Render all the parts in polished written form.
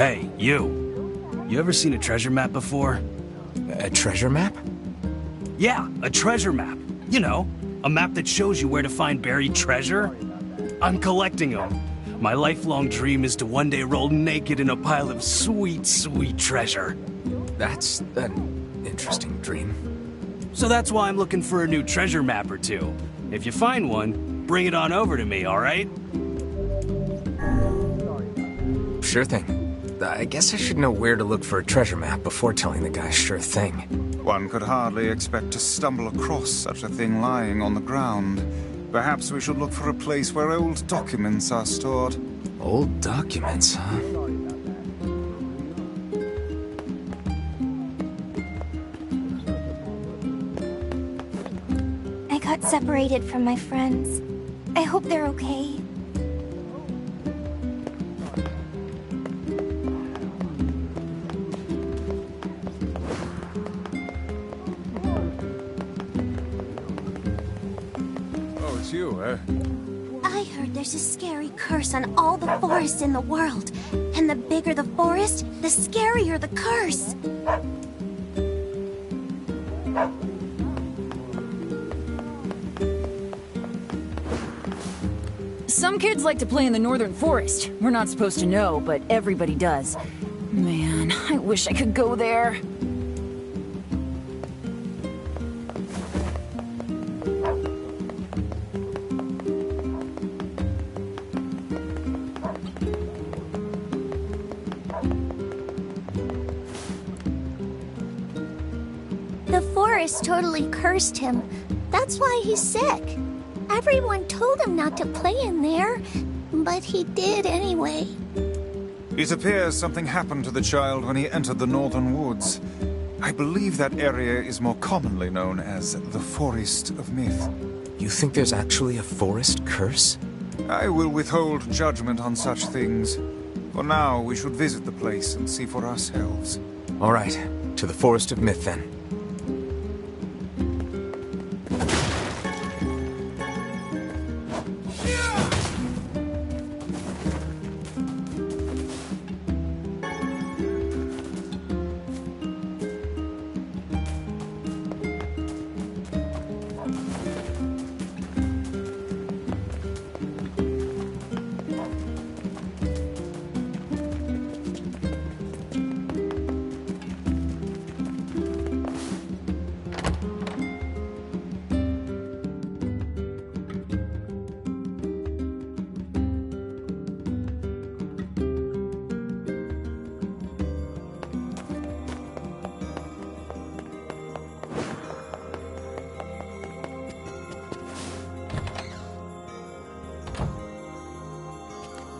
Hey, you. You ever seen a treasure map before? A treasure map? Yeah, a treasure map. You know, a map that shows you where to find buried treasure. I'm collecting them. My lifelong dream is to one day roll naked in a pile of sweet, sweet treasure. That's an interesting dream. So that's why I'm looking for a new treasure map or two. If you find one, bring it on over to me, alright? Sure thing. I guess I should know where to look for a treasure map before telling the guy sure thing. One could hardly expect to stumble across such a thing lying on the ground. Perhaps we should look for a place where old documents are stored. Old documents, huh? I got separated from my friends. I hope they're okay. Oh, it's you, eh? I heard there's a scary curse on all the forests in the world. And the bigger the forest, the scarier the curse. Some kids like to play in the northern forest. We're not supposed to know, but everybody does. Man, I wish I could go there. The forest totally cursed him. That's why he's sick. Everyone told him not to play in there, but he did anyway. It appears something happened to the child when he entered the northern woods. I believe that area is more commonly known as the Forest of Myth. You think there's actually a forest curse? I will withhold judgment on such things. For now, we should visit the place and see for ourselves. All right, to the Forest of Myth then.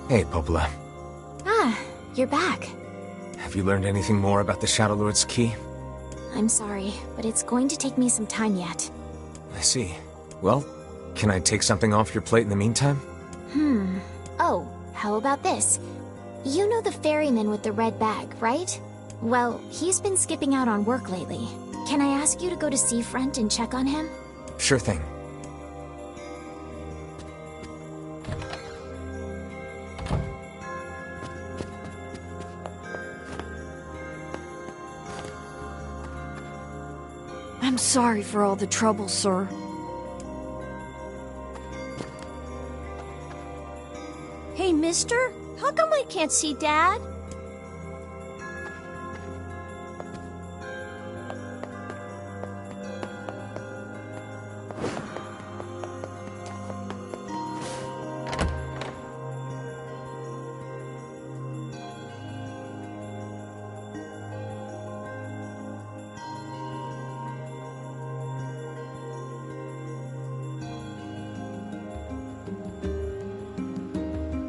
Hey, Popola. Ah, you're back. Have you learned anything more about the Shadow Lord's key? I'm sorry, but it's going to take me some time yet. I see. Well, can I take something off your plate in the meantime? Oh, how about this? You know the ferryman with the red bag, right? Well, he's been skipping out on work lately. Can I ask you to go to Seafront and check on him? Sure thing. I'm sorry for all the trouble, sir. Hey, mister? How come I can't see Dad?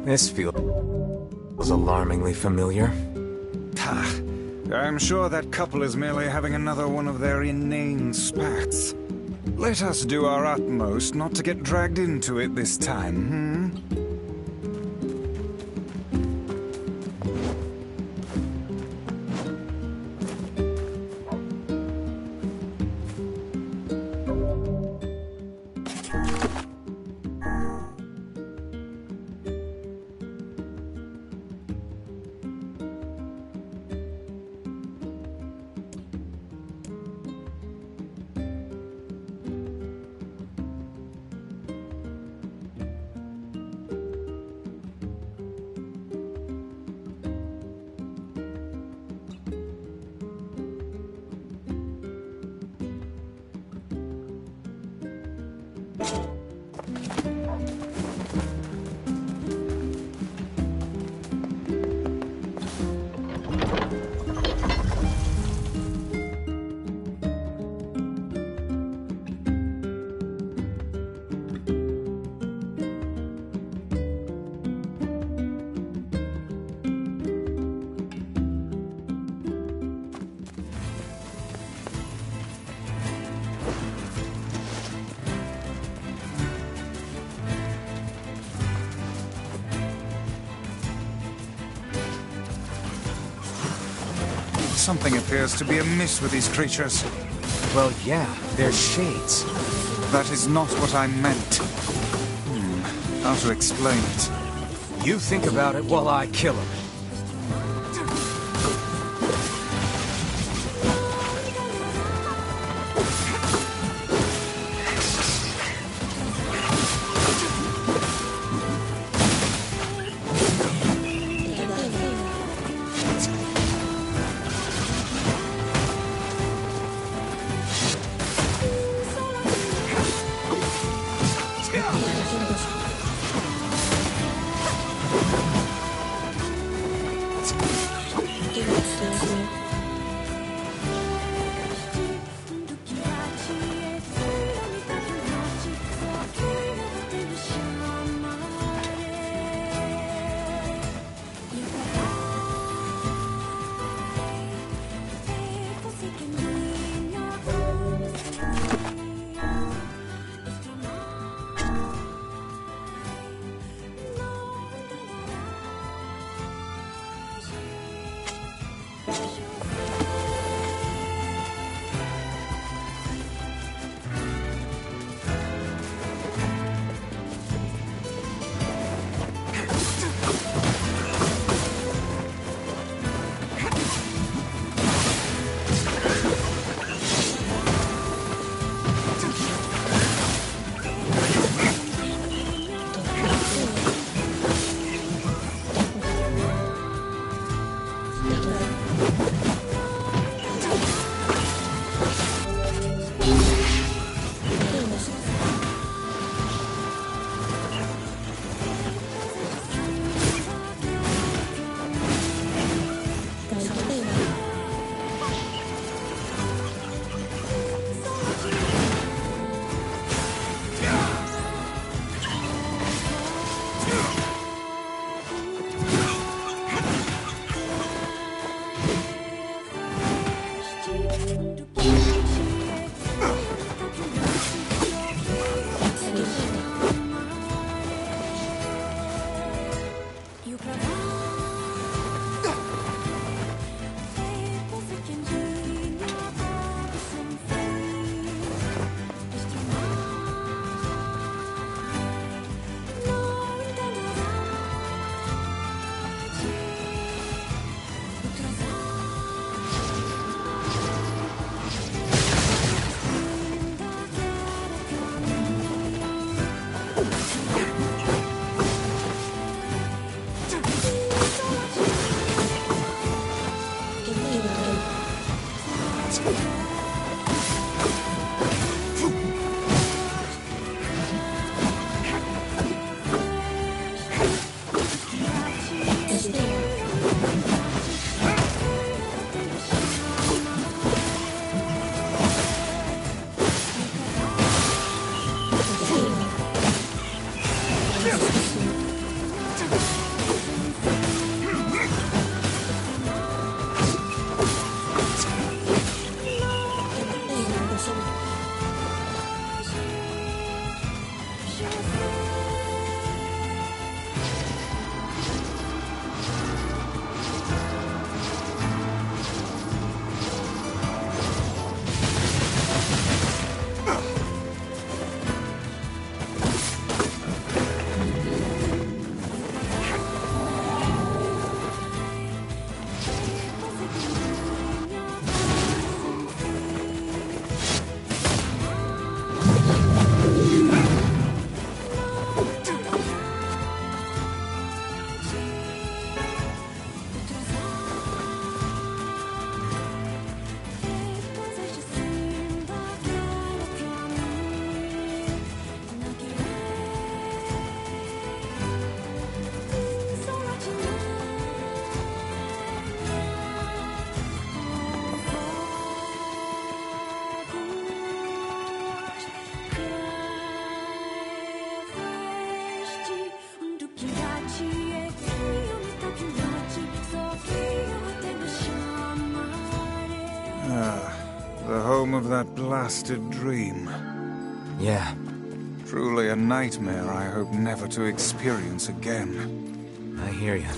This feels alarmingly familiar. Ah, I'm sure that couple is merely having another one of their inane spats. Let us do our utmost not to get dragged into it this time, Something appears to be amiss with these creatures. Well, yeah, they're shades. That is not what I meant. How to explain it? You think about it while I kill him. home of that blasted dream. Yeah. Truly a nightmare I hope never to experience again. I hear you.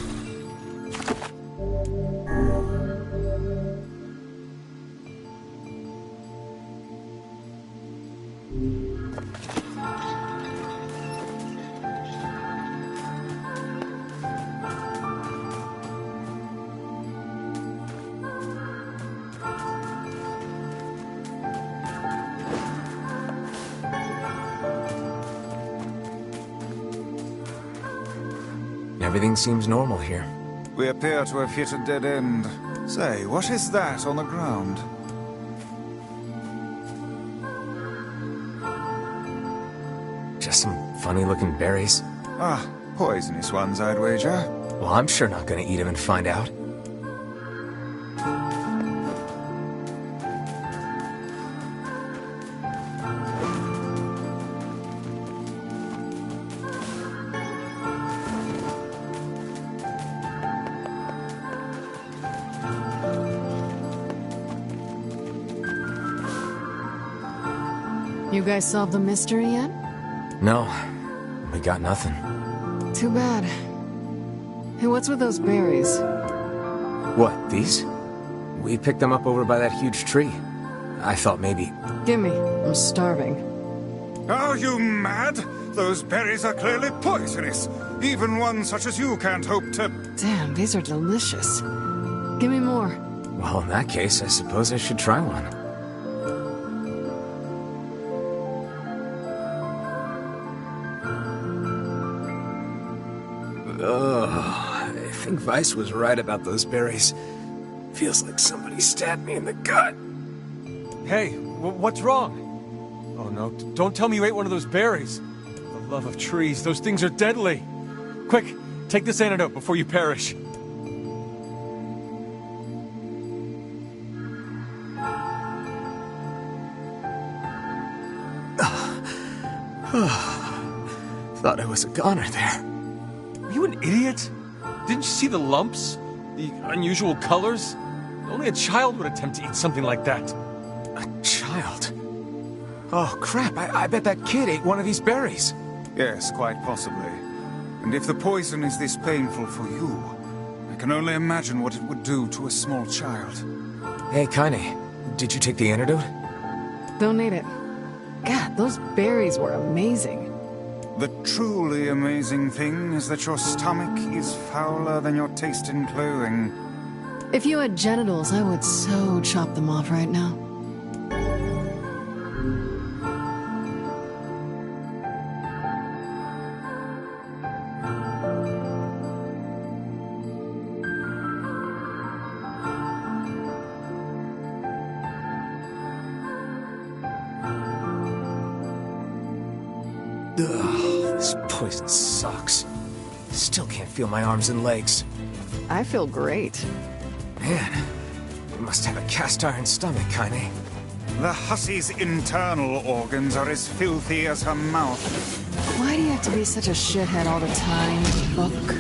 Everything seems normal here. We appear to have hit a dead end. Say, what is that on the ground? Just some funny-looking berries. Ah, poisonous ones, I'd wager. Well, I'm sure not gonna eat them and find out. You guys solved the mystery yet? No, we got nothing. Too bad. Hey, what's with those berries? What, these? We picked them up over by that huge tree. I thought maybe... Gimme. I'm starving. Are you mad? Those berries are clearly poisonous. Even one such as you can't hope to... Damn, these are delicious. Give me more. Well, in that case, I suppose I should try one. I think Vice was right about those berries. Feels like somebody stabbed me in the gut. Hey, what's wrong? Oh no, don't tell me you ate one of those berries. For the love of trees, those things are deadly. Quick, take this antidote before you perish. Thought I was a goner there. Are you an idiot? Didn't you see the lumps? The unusual colors? Only a child would attempt to eat something like that. A child? Oh, crap, I bet that kid ate one of these berries. Yes, quite possibly. And if the poison is this painful for you, I can only imagine what it would do to a small child. Hey, Kaine, did you take the antidote? Don't need it. God, those berries were amazing. The truly amazing thing is that your stomach is fouler than your taste in clothing. If you had genitals, I would so chop them off right now. Ugh, this poison sucks. Still can't feel my arms and legs. I feel great. Man, you must have a cast iron stomach, Kaine. The hussy's internal organs are as filthy as her mouth. Why do you have to be such a shithead all the time, Book?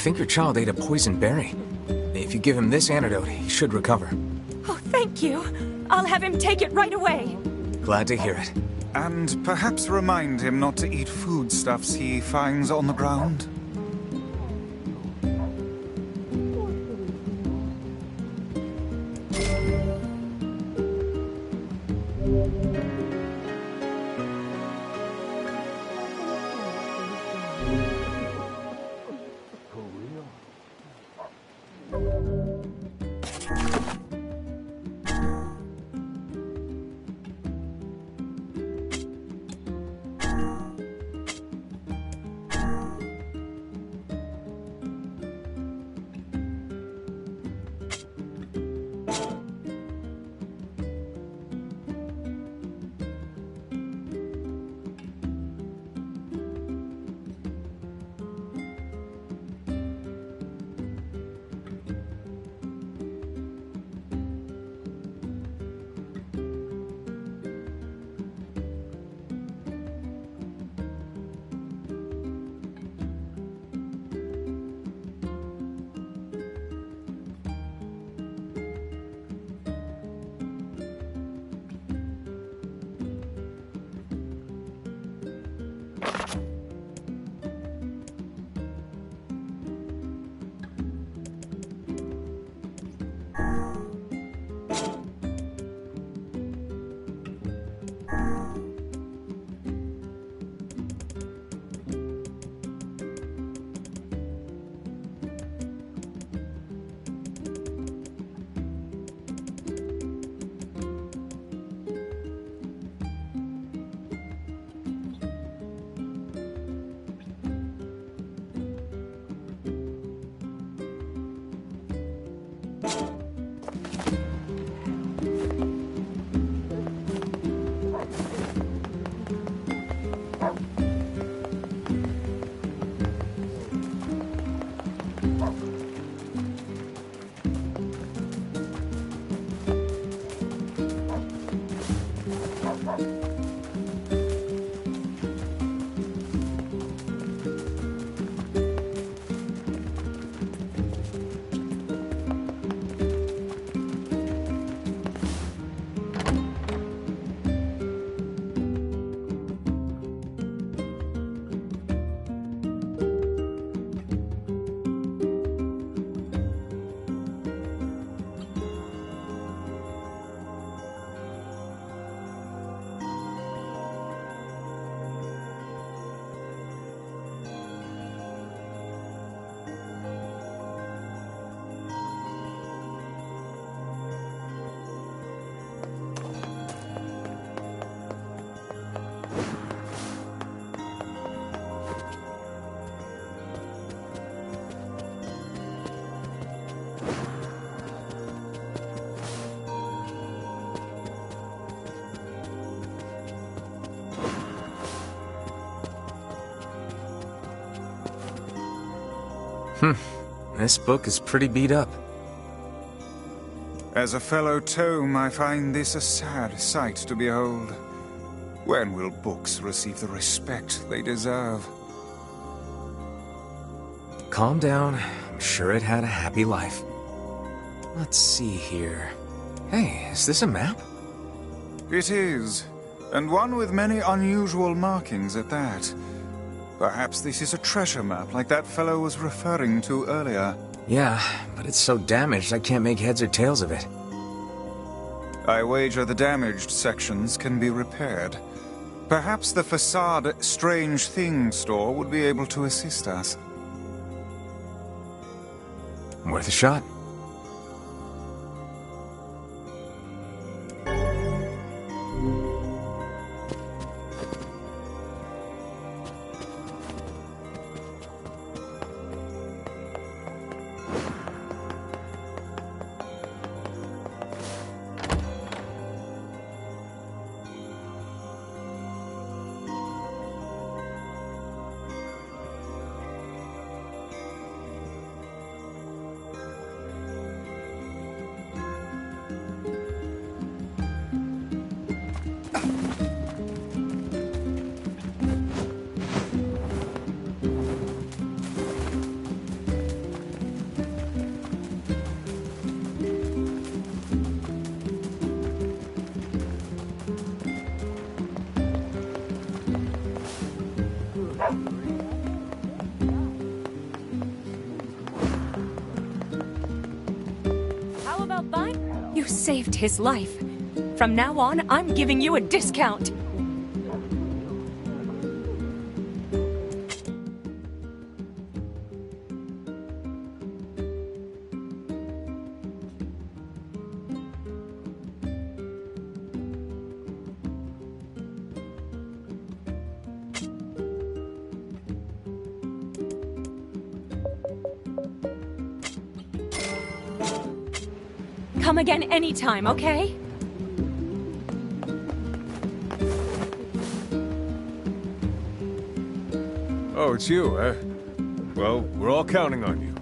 think your child ate a poison berry. If you give him this antidote, he should recover. Oh, thank you. I'll have him take it right away. Glad to hear it. And perhaps remind him not to eat foodstuffs he finds on the ground. This book is pretty beat up. As a fellow tome, I find this a sad sight to behold. When will books receive the respect they deserve? Calm down. I'm sure it had a happy life. Let's see here. Hey, is this a map? It is, and one with many unusual markings at that. Perhaps this is a treasure map like that fellow was referring to earlier. Yeah, but it's so damaged I can't make heads or tails of it. I wager the damaged sections can be repaired. Perhaps the facade Strange Things store would be able to assist us. Worth a shot. You saved his life. From now on, I'm giving you a discount. Come again anytime, okay? Oh, it's you, eh? Well, we're all counting on you.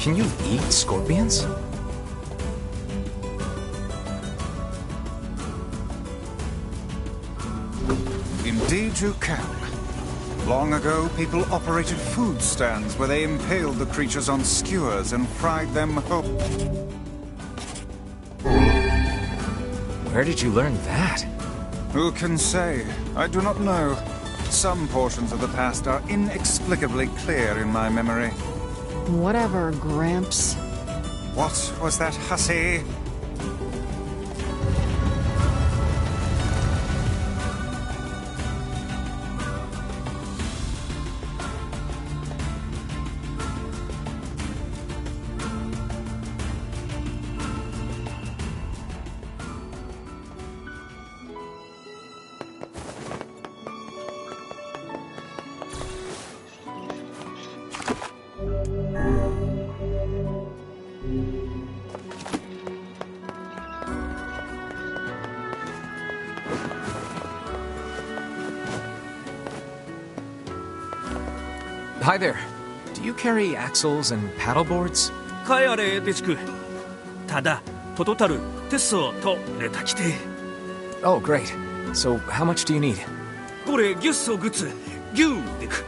Can you eat scorpions? Indeed you can. Long ago, people operated food stands where they impaled the creatures on skewers and fried them whole. Where did you learn that? Who can say? I do not know. Some portions of the past are inexplicably clear in my memory. Whatever, Gramps. What was that hussy? Hi there. Do you carry axles and paddle boards? 帰れデチクただトトタルテッソとレタキテ Oh, great. So, how much do you need? これギュッソグツギューデク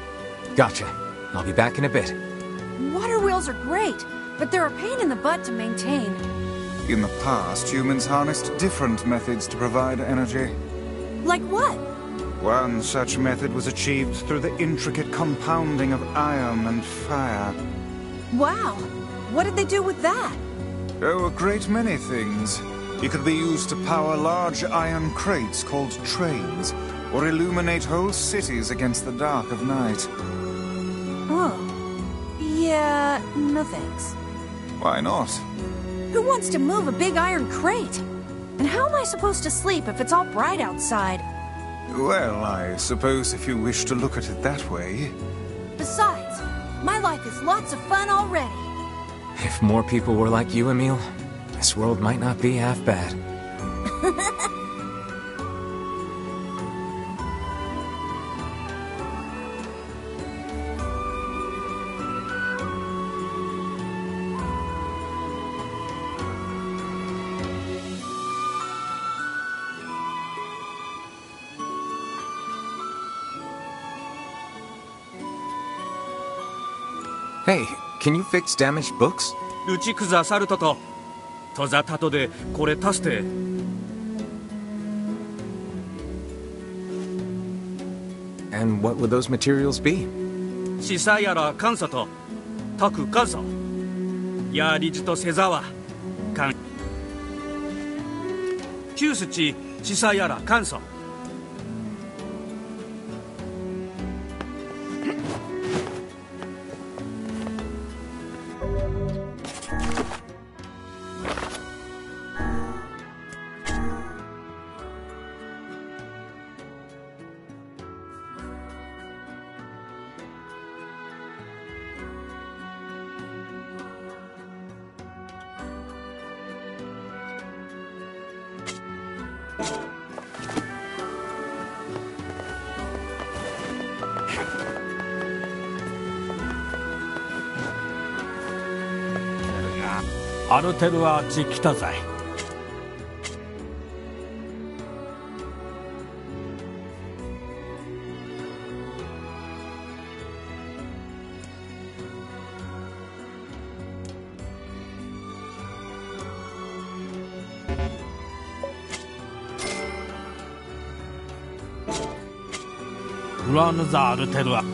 Gotcha. I'll be back in a bit. Water wheels are great, but they're a pain in the butt to maintain. In the past, humans harnessed different methods to provide energy. Like what? One such method was achieved through the intricate compounding of iron and fire. Wow. What did they do with that? Oh, a great many things. It could be used to power large iron crates called trains, or illuminate whole cities against the dark of night. Oh. Yeah, no thanks. Why not? Who wants to move a big iron crate? And how am I supposed to sleep if it's all bright outside? Well, I suppose if you wish to look at it that way. Besides, my life is lots of fun already. If more people were like you, Emil, this world might not be half bad. Hey, can you fix damaged books? ルチクザサルトとトザタトでこれ足して And what would those materials be? シサやらカンサとタクカンサヤリジとセザワカンキュースチシサやらカンサ アルテルはあっち来たざい。ウラヌザ・アルテルは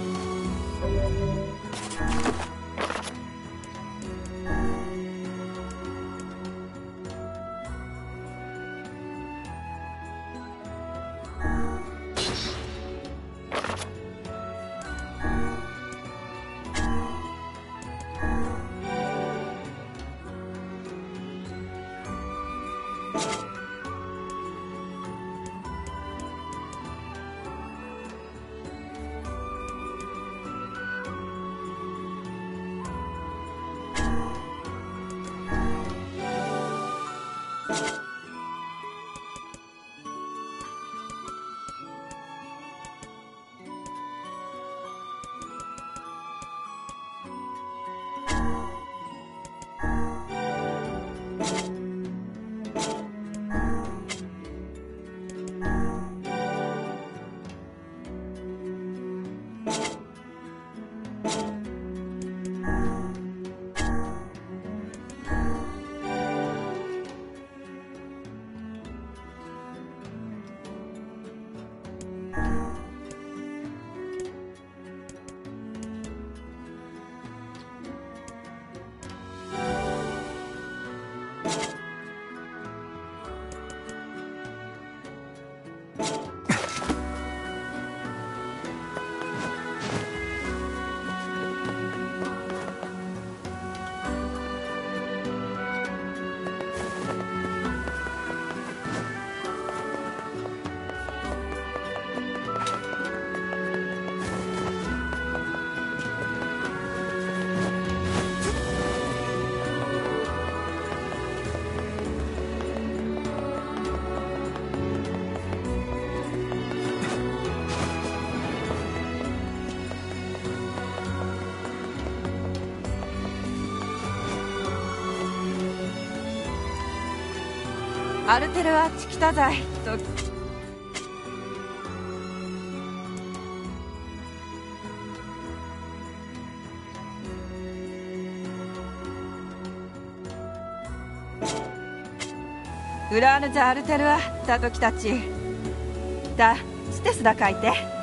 アルテルアーチ北材とウラーヌザ・アルテルアタトキたちだステスだ書いて。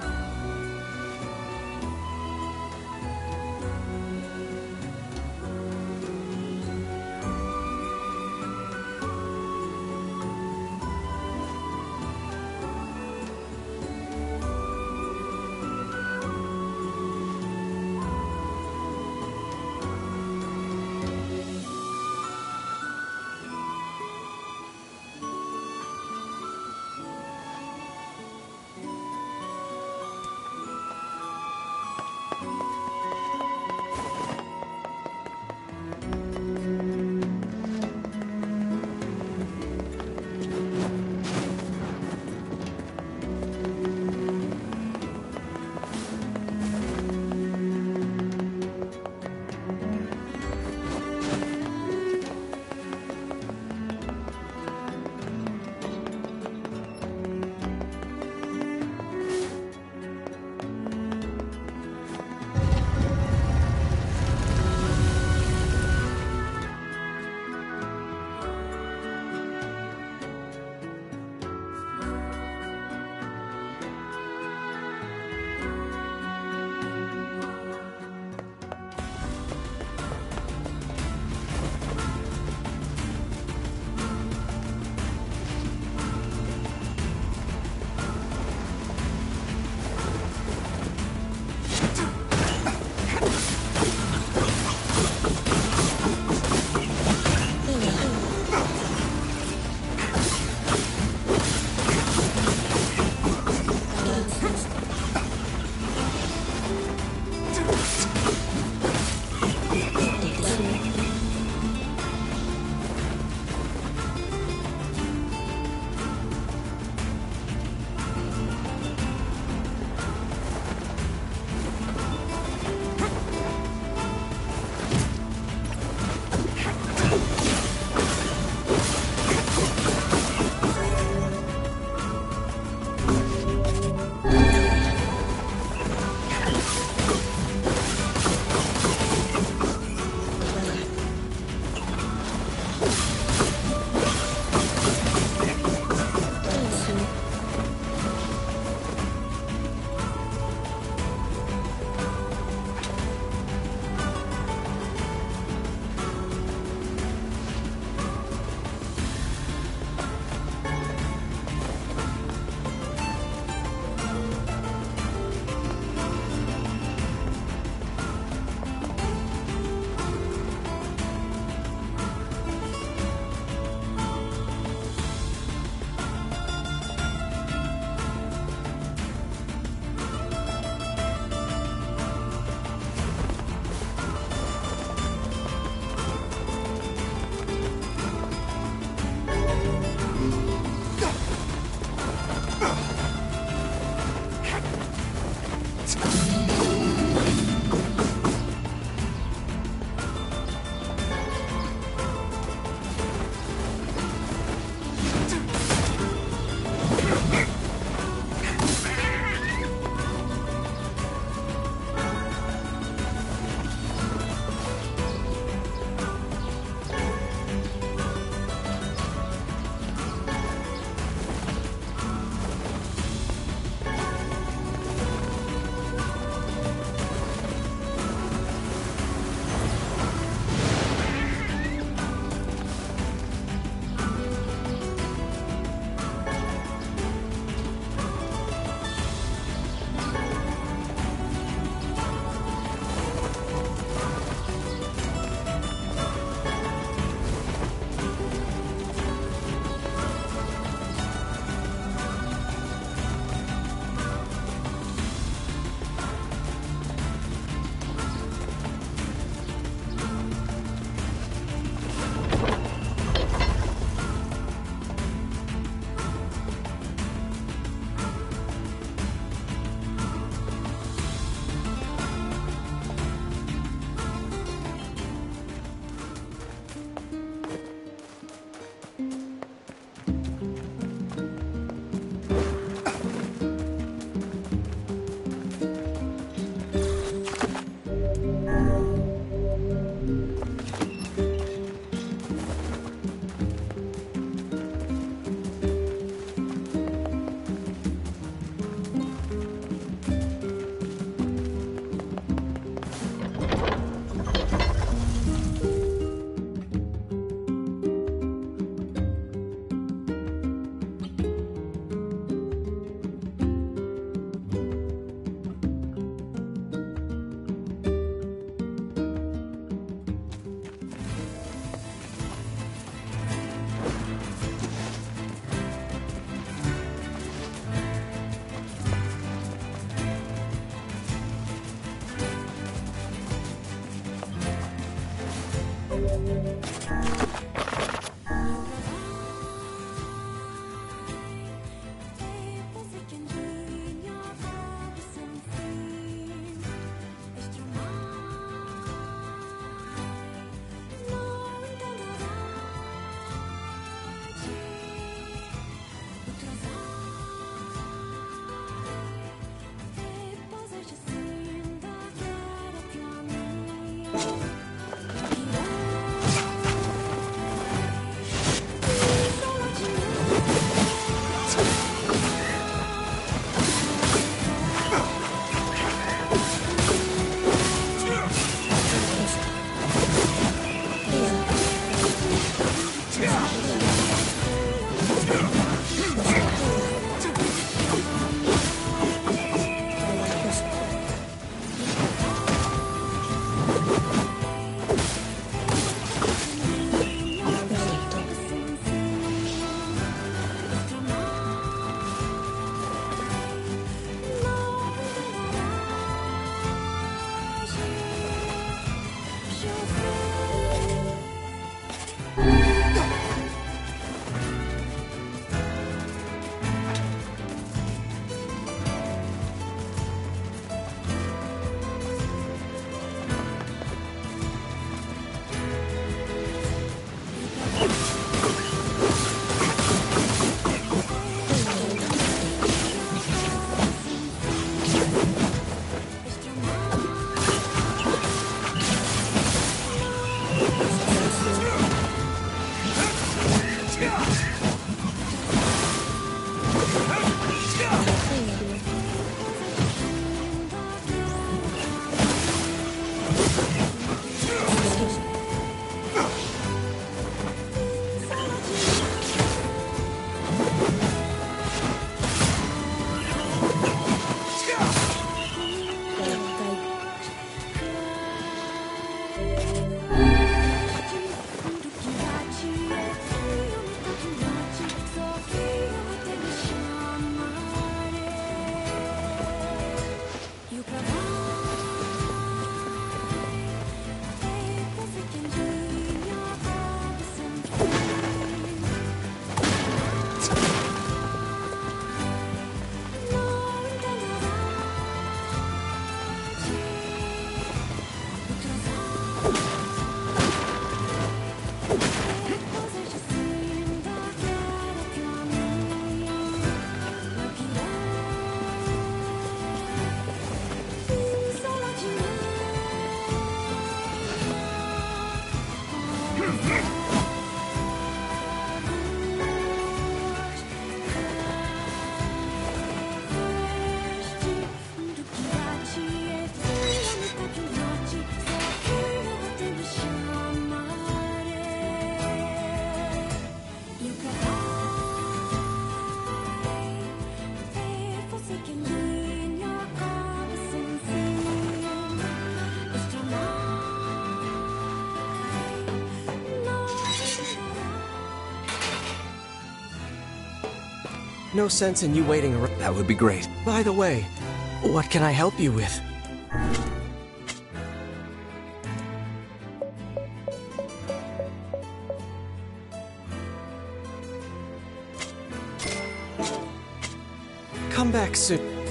No sense in you waiting around. That would be great. By the way, what can I help you with? Come back soon.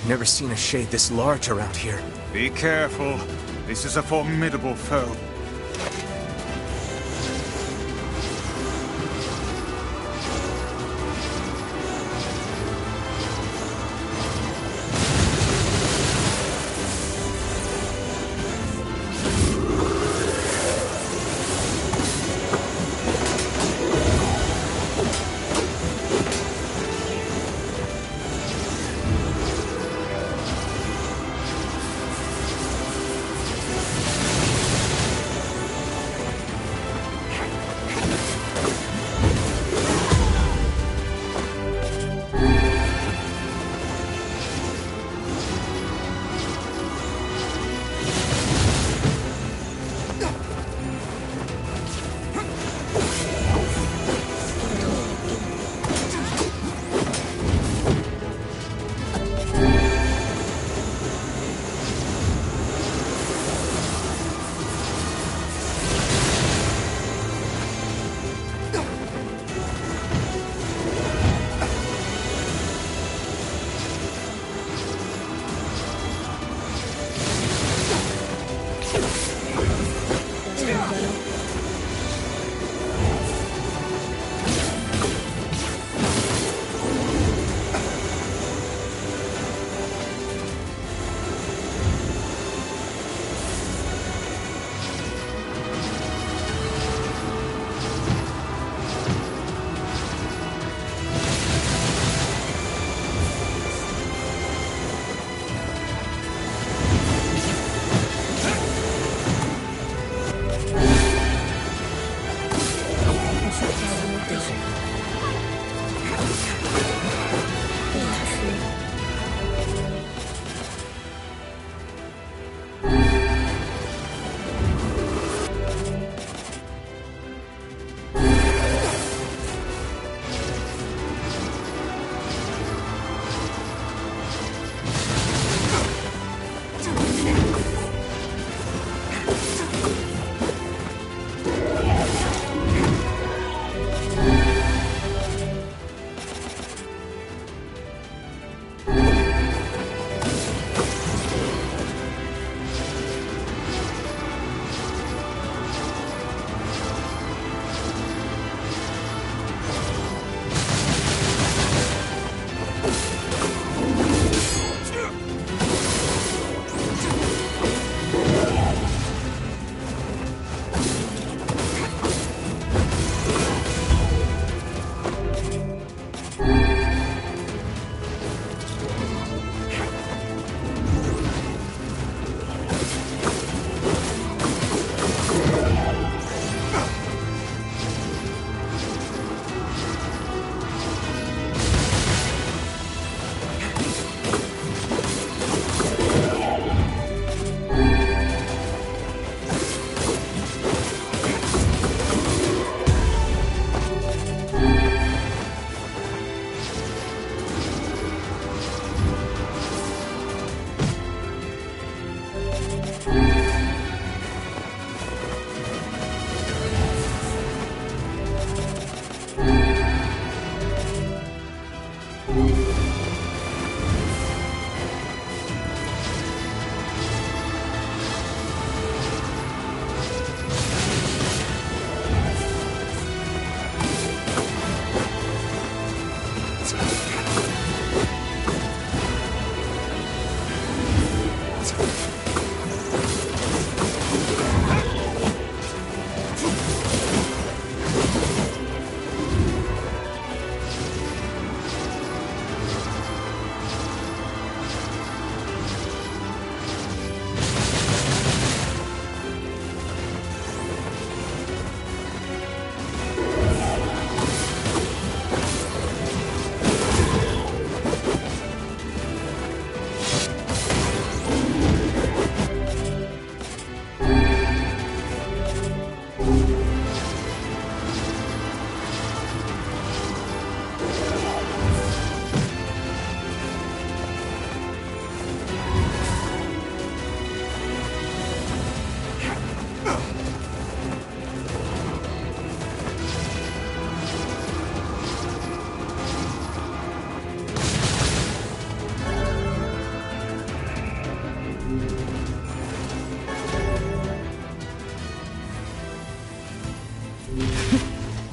I've never seen a shade this large around here. Be careful. This is a formidable foe.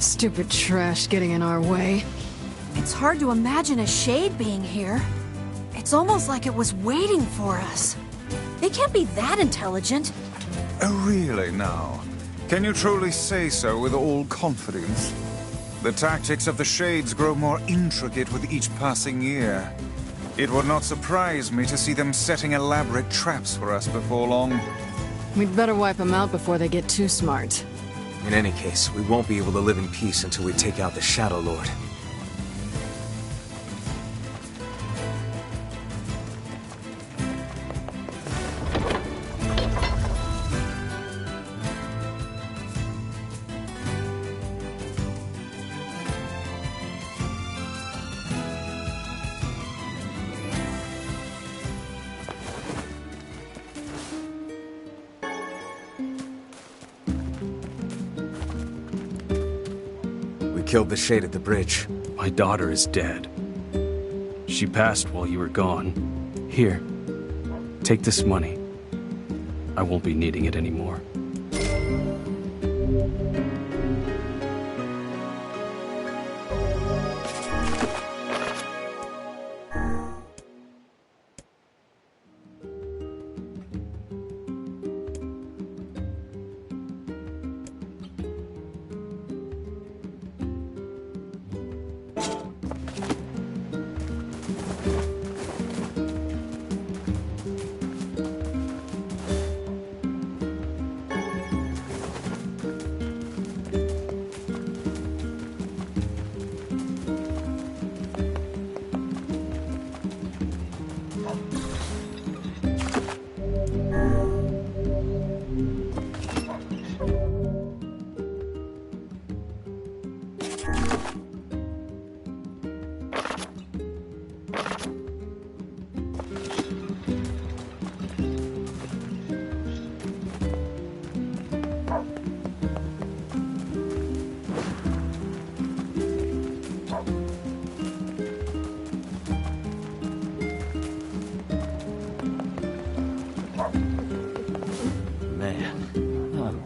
Stupid trash getting in our way. It's hard to imagine a shade being here. It's almost like it was waiting for us. They can't be that intelligent. Oh, really now? Can you truly say so with all confidence? The tactics of the Shades grow more intricate with each passing year. It would not surprise me to see them setting elaborate traps for us before long. We'd better wipe them out before they get too smart. In any case, we won't be able to live in peace until we take out the Shadow Lord. Killed the Shade at the bridge. My daughter is dead. She passed while you were gone. Here, take this money. I won't be needing it anymore.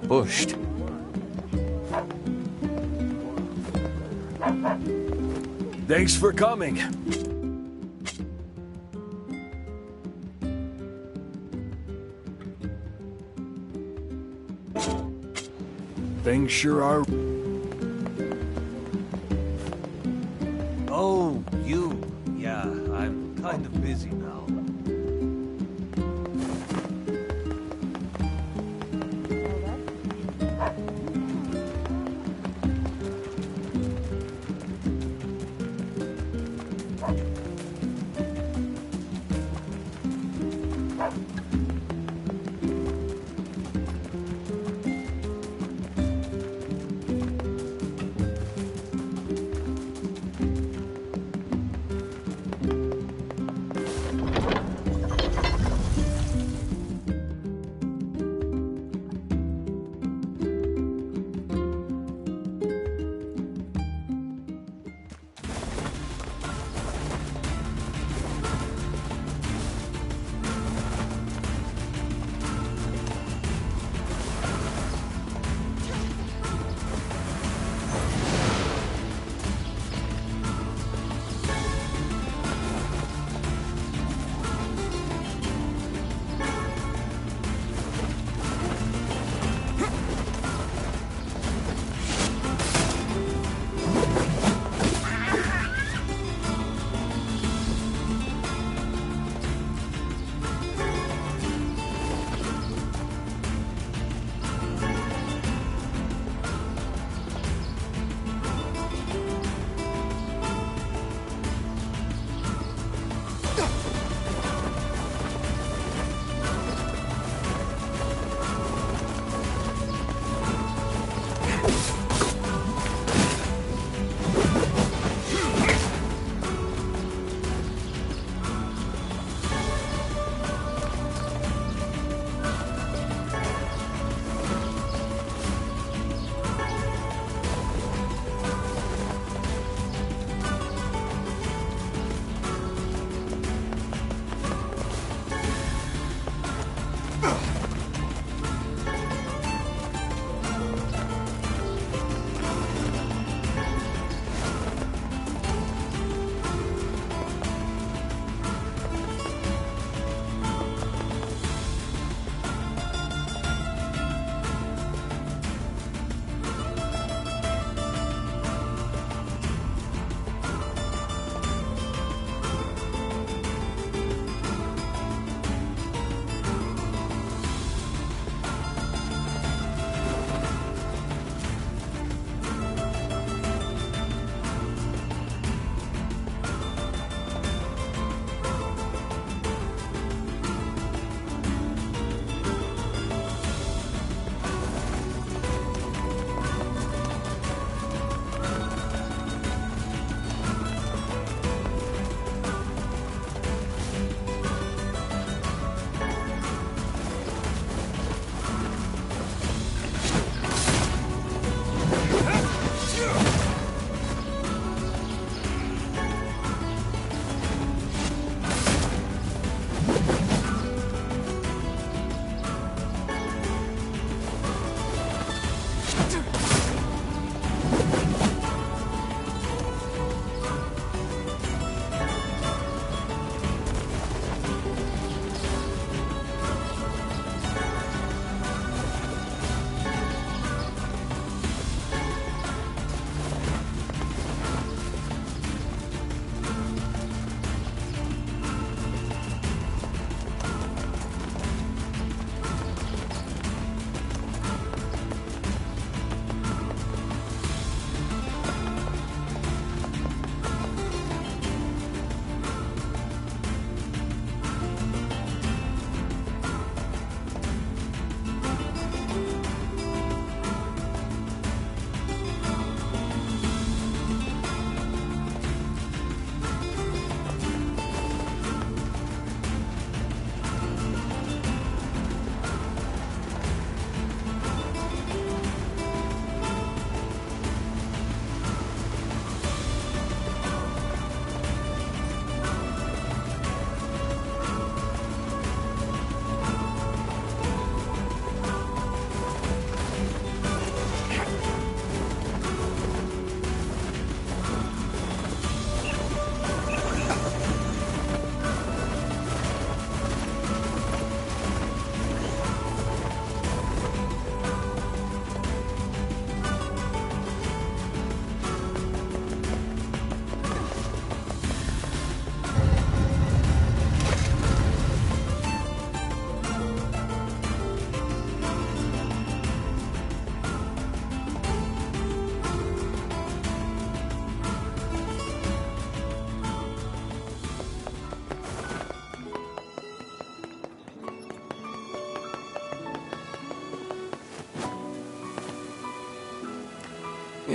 Bushed. Thanks for coming. Things sure are. Oh, you. Yeah, I'm kind of busy now.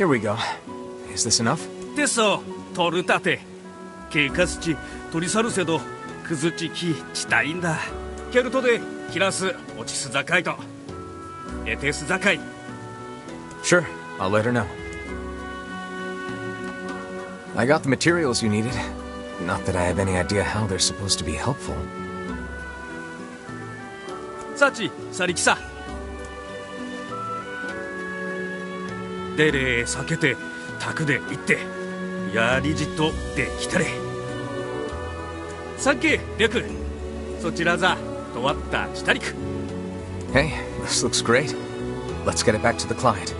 Here we go. Is this enough? テソトルタテケイカスチトリサルセドクズチキチタインダケルトでキラスオチスザカイトエテスザカイ Sure, I'll let her know. I got the materials you needed. Not that I have any idea how they're supposed to be helpful. サチサリキサデレ避けてタクで行ってやリジットで来たれサンケレクそちらざとわったチタリク Hey, this looks great. Let's get it back to the client.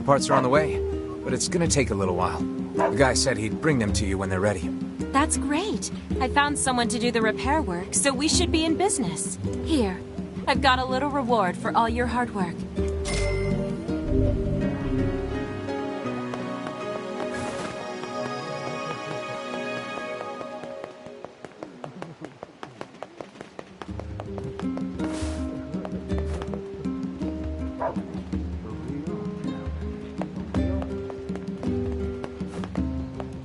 The parts are on the way, but it's gonna take a little while. The guy said he'd bring them to you when they're ready. That's great. I found someone to do the repair work, so we should be in business. Here, I've got a little reward for all your hard work.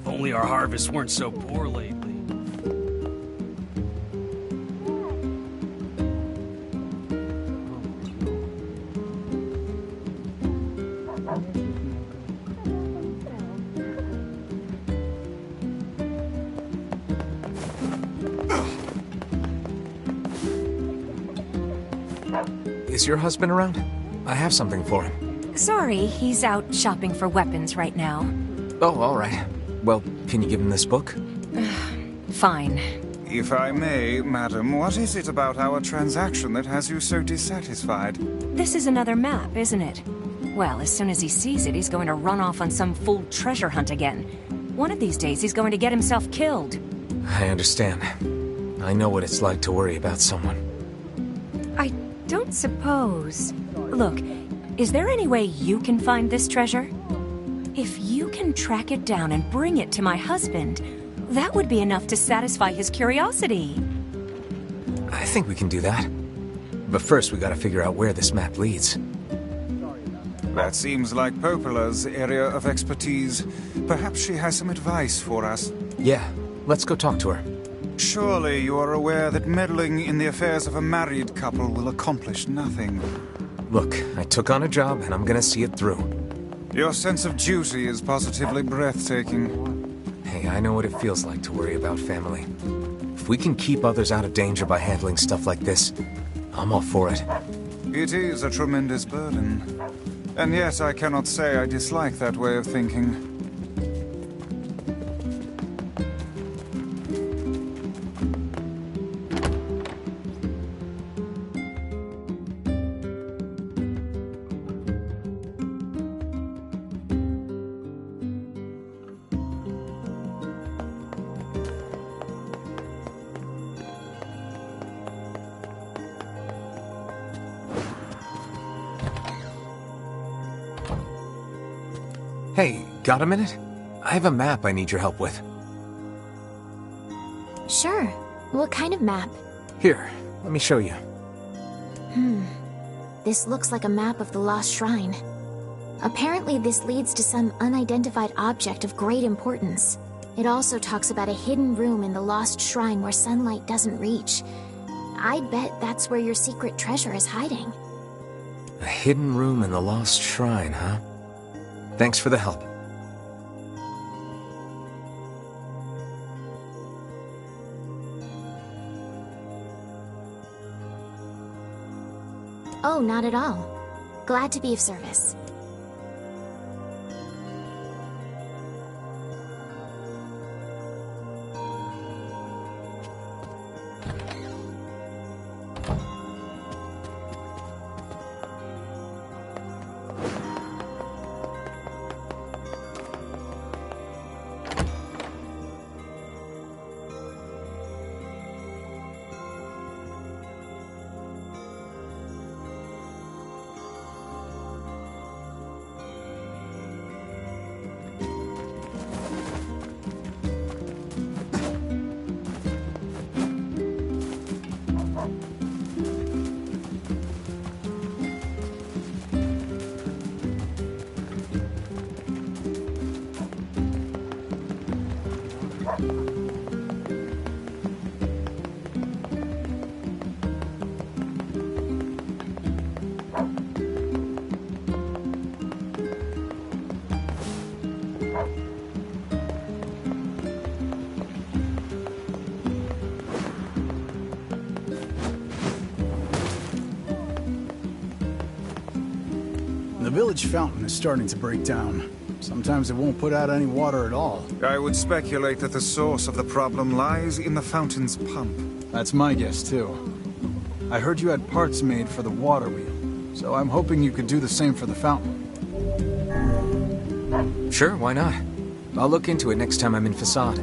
If only our harvests weren't so poor lately. Is your husband around? I have something for him. Sorry, he's out shopping for weapons right now. Oh, all right. Well, can you give him this book? Fine. If I may, madam, what is it about our transaction that has you so dissatisfied? This is another map, isn't it? Well, as soon as he sees it, he's going to run off on some fool treasure hunt again. One of these days, he's going to get himself killed. I understand. I know what it's like to worry about someone. I don't suppose... Look, is there any way you can find this treasure? If you can track it down and bring it to my husband, that would be enough to satisfy his curiosity. I think we can do that. But first, we gotta figure out where this map leads. That seems like Popola's area of expertise. Perhaps she has some advice for us. Yeah, let's go talk to her. Surely you are aware that meddling in the affairs of a married couple will accomplish nothing. Look, I took on a job and I'm gonna see it through. Your sense of duty is positively breathtaking. Hey, I know what it feels like to worry about family. If we can keep others out of danger by handling stuff like this, I'm all for it. It is a tremendous burden. And yet I cannot say I dislike that way of thinking. Hey, got a minute? I have a map I need your help with. Sure. What kind of map? Here, let me show you. This looks like a map of the Lost Shrine. Apparently this leads to some unidentified object of great importance. It also talks about a hidden room in the Lost Shrine where sunlight doesn't reach. I'd bet that's where your secret treasure is hiding. A hidden room in the Lost Shrine, huh? Thanks for the help. Oh, not at all. Glad to be of service. The village fountain is starting to break down. Sometimes it won't put out any water at all. I would speculate that the source of the problem lies in the fountain's pump. That's my guess, too. I heard you had parts made for the water wheel, so I'm hoping you could do the same for the fountain. Sure, why not? I'll look into it next time I'm in Facade.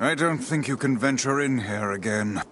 I don't think you can venture in here again.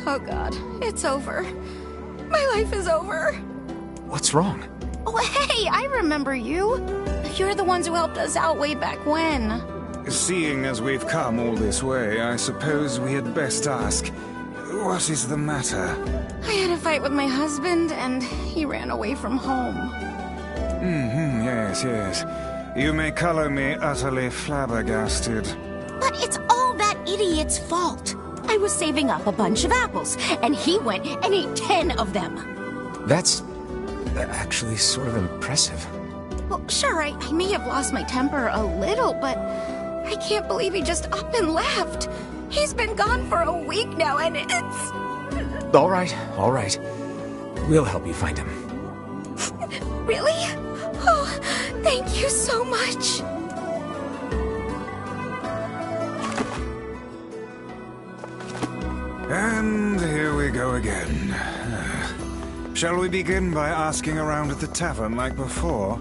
Oh god, it's over. My life is over. What's wrong? Oh, hey, I remember you. You're the ones who helped us out way back when. Seeing as we've come all this way, I suppose we had best ask, what is the matter? I had a fight with my husband, and he ran away from home. Yes, yes. You may color me utterly flabbergasted. But it's all that idiot's fault. I was saving up a bunch of apples, and he went and ate 10 of them. That's actually sort of impressive. Well, sure, I may have lost my temper a little, but I can't believe he just up and left. He's been gone for a week now, and it's... All right, all right. We'll help you find him. Really? Oh, thank you so much. And here we go again. Shall we begin by asking around at the tavern like before?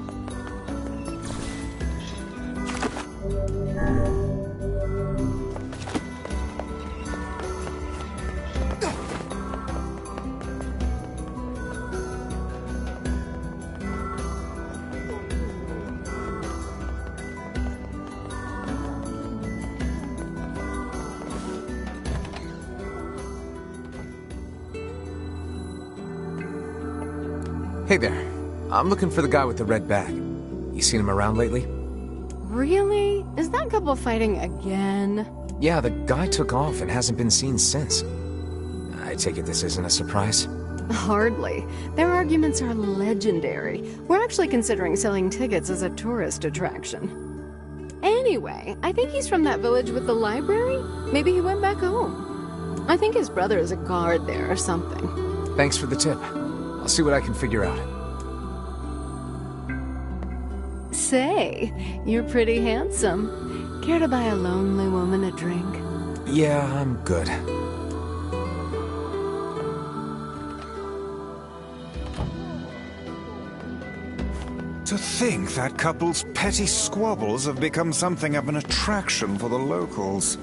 Hey there. I'm looking for the guy with the red bag. You seen him around lately? Really? Is that couple fighting again? Yeah, the guy took off and hasn't been seen since. I take it this isn't a surprise? Hardly. Their arguments are legendary. We're actually considering selling tickets as a tourist attraction. Anyway, I think he's from that village with the library. Maybe he went back home. I think his brother is a guard there or something. Thanks for the tip. I'll see what I can figure out. Say, you're pretty handsome. Care to buy a lonely woman a drink? Yeah, I'm good. To think that couple's petty squabbles have become something of an attraction for the locals.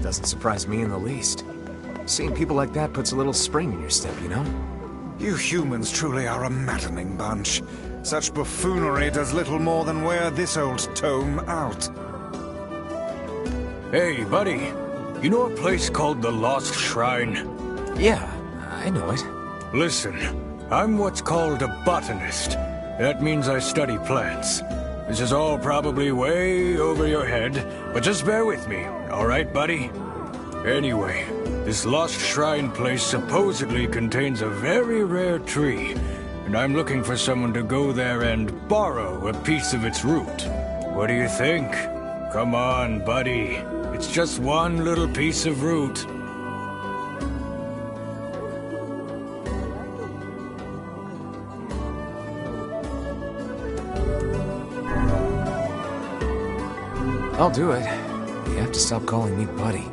Doesn't surprise me in the least. Seeing people like that puts a little spring in your step, you know? You humans truly are a maddening bunch. Such buffoonery does little more than wear this old tome out. Hey, buddy. You know a place called the Lost Shrine? Yeah, I know it. Listen, I'm what's called a botanist. That means I study plants. This is all probably way over your head, but just bear with me, alright, buddy? Anyway, this Lost Shrine place supposedly contains a very rare tree, and I'm looking for someone to go there and borrow a piece of its root. What do you think? Come on, buddy. It's just one little piece of root. I'll do it. You have to stop calling me buddy.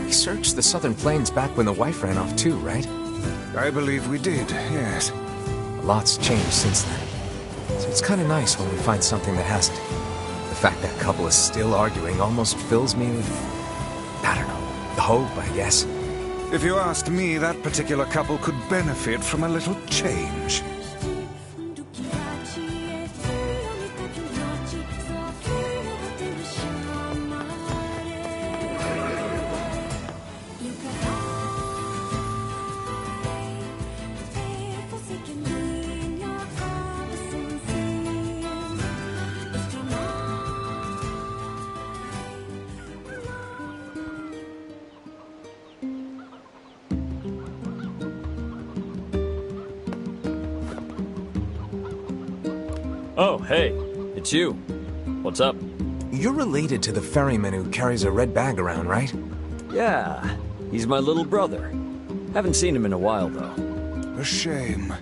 Searched the Southern Plains back when the wife ran off too, right? I believe we did, yes. A lot's changed since then. So it's kind of nice when we find something that hasn't. The fact that couple is still arguing almost fills me with, I don't know, hope, I guess. If you ask me, that particular couple could benefit from a little change. Oh, hey, it's you. What's up? You're related to the ferryman who carries a red bag around, right? Yeah, he's my little brother. Haven't seen him in a while, though. A shame.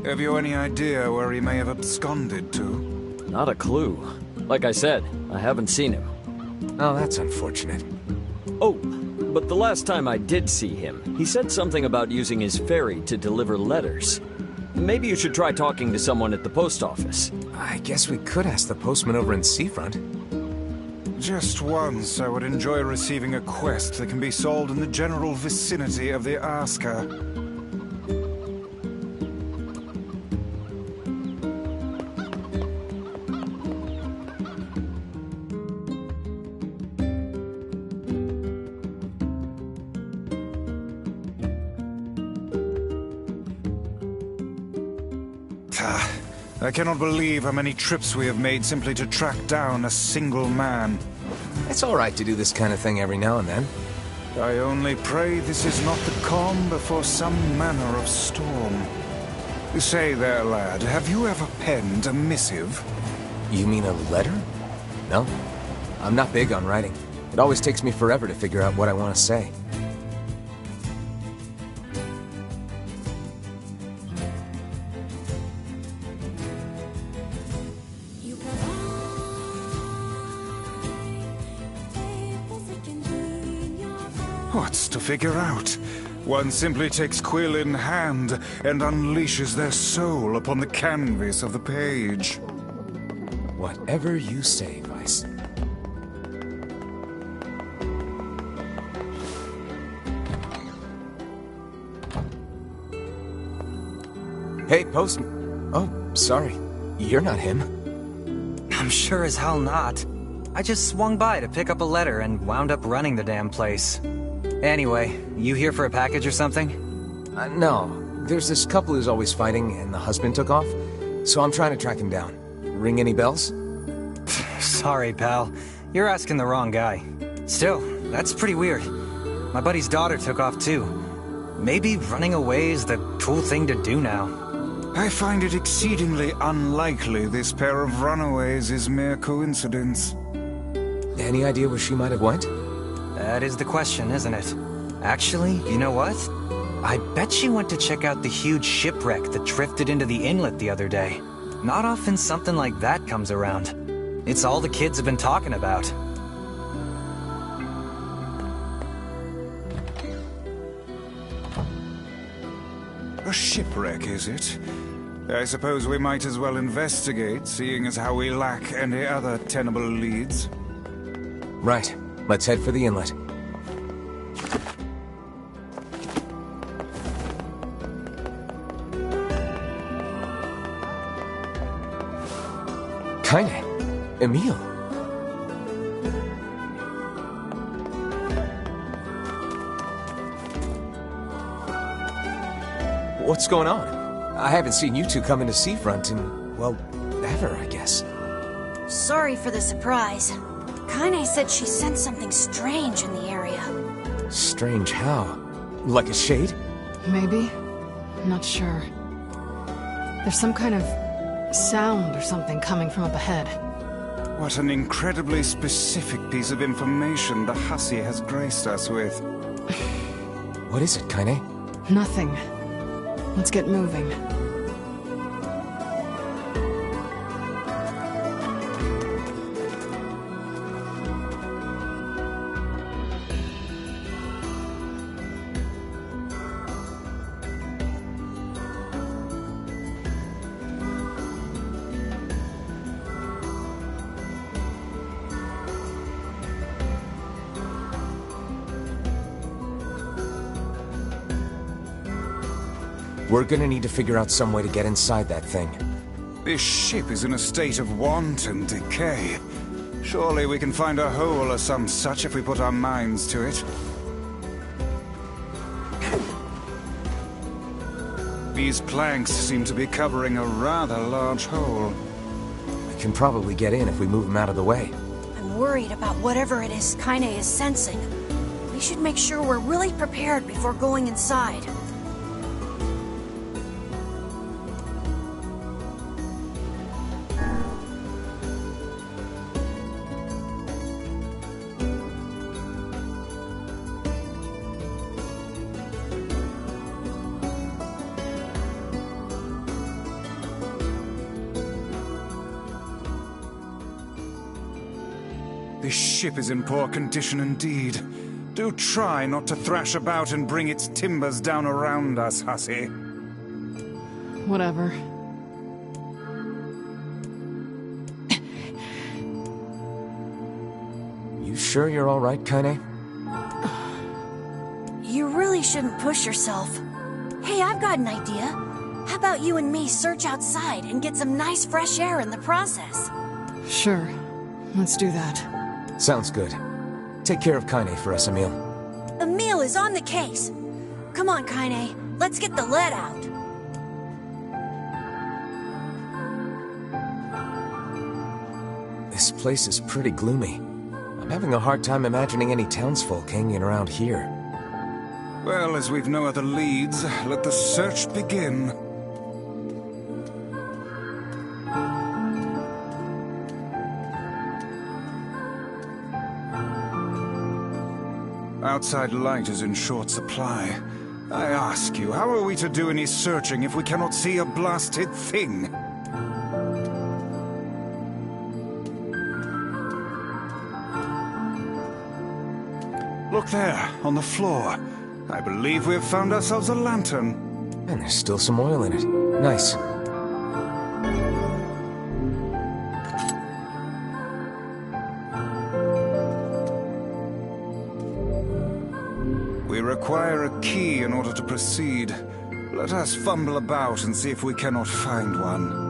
Have you any idea where he may have absconded to? Not a clue. Like I said, I haven't seen him. Oh, that's unfortunate. Oh, but the last time I did see him, he said something about using his ferry to deliver letters. Maybe you should try talking to someone at the post office. I guess we could ask the postman over in Seafront. Just once, I would enjoy receiving a quest that can be solved in the general vicinity of the Asker. I cannot believe how many trips we have made simply to track down a single man. It's all right to do this kind of thing every now and then. I only pray this is not the calm before some manner of storm. Say there, lad, have you ever penned a missive? You mean a letter? No. I'm not big on writing. It always takes me forever to figure out what I want to say. What's to figure out? One simply takes quill in hand and unleashes their soul upon the canvas of the page. Whatever you say, Vice. Hey, postman. Oh, sorry. You're not him. I'm sure as hell not. I just swung by to pick up a letter and wound up running the damn place. Anyway, you here for a package or something? No. There's this couple who's always fighting, and the husband took off. So I'm trying to track him down. Ring any bells? Sorry, pal. You're asking the wrong guy. Still, that's pretty weird. My buddy's daughter took off too. Maybe running away is the cool thing to do now. I find it exceedingly unlikely this pair of runaways is mere coincidence. Any idea where she might have went? That is the question, isn't it? Actually, you know what? I bet she went to check out the huge shipwreck that drifted into the inlet the other day. Not often something like that comes around. It's all the kids have been talking about. A shipwreck, is it? I suppose we might as well investigate, seeing as how we lack any other tenable leads. Right. Let's head for the inlet. Kaine. Emil. What's going on? I haven't seen you two come into Seafront in, well, ever, I guess. Sorry for the surprise. Kaine said she sensed something strange in the area. Strange how? Like a shade? Maybe. Not sure. There's some kind of sound or something coming from up ahead. What an incredibly specific piece of information the hussy has graced us with. What is it, Kaine? Nothing. Let's get moving. We're gonna need to figure out some way to get inside that thing. This ship is in a state of wanton decay. Surely we can find a hole or some such if we put our minds to it. These planks seem to be covering a rather large hole. We can probably get in if we move them out of the way. I'm worried about whatever it is Kaine is sensing. We should make sure we're really prepared before going inside. This ship is in poor condition indeed. Do try not to thrash about and bring its timbers down around us, hussy. Whatever. You sure you're all right, Kaine? You really shouldn't push yourself. Hey, I've got an idea. How about you and me search outside and get some nice fresh air in the process? Sure. Let's do that. Sounds good. Take care of Kaine for us, Emil. Emil is on the case. Come on, Kaine. Let's get the lead out. This place is pretty gloomy. I'm having a hard time imagining any townsfolk hanging around here. Well, as we've no other leads, let the search begin. Outside light is in short supply. I ask you, how are we to do any searching if we cannot see a blasted thing? Look there, on the floor. I believe we have found ourselves a lantern. And there's still some oil in it. Nice. We require a key in order to proceed. Let us fumble about and see if we cannot find one.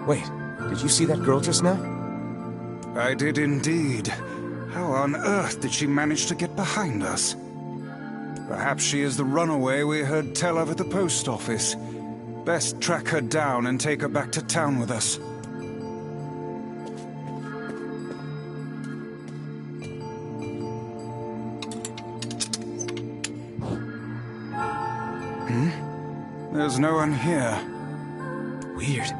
Wait, did you see that girl just now? I did indeed. How on earth did she manage to get behind us? Perhaps she is the runaway we heard tell of at the post office. Best track her down and take her back to town with us. There's no one here. Weird.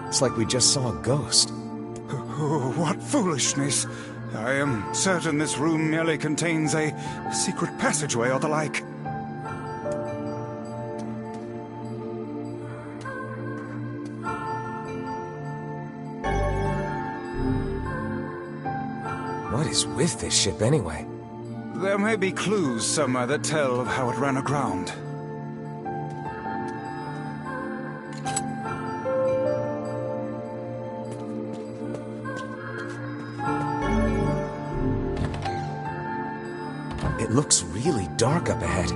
It's like we just saw a ghost. Oh, what foolishness! I am certain this room merely contains a secret passageway or the like. What is with this ship anyway? There may be clues somewhere that tell of how it ran aground. It looks really dark up ahead.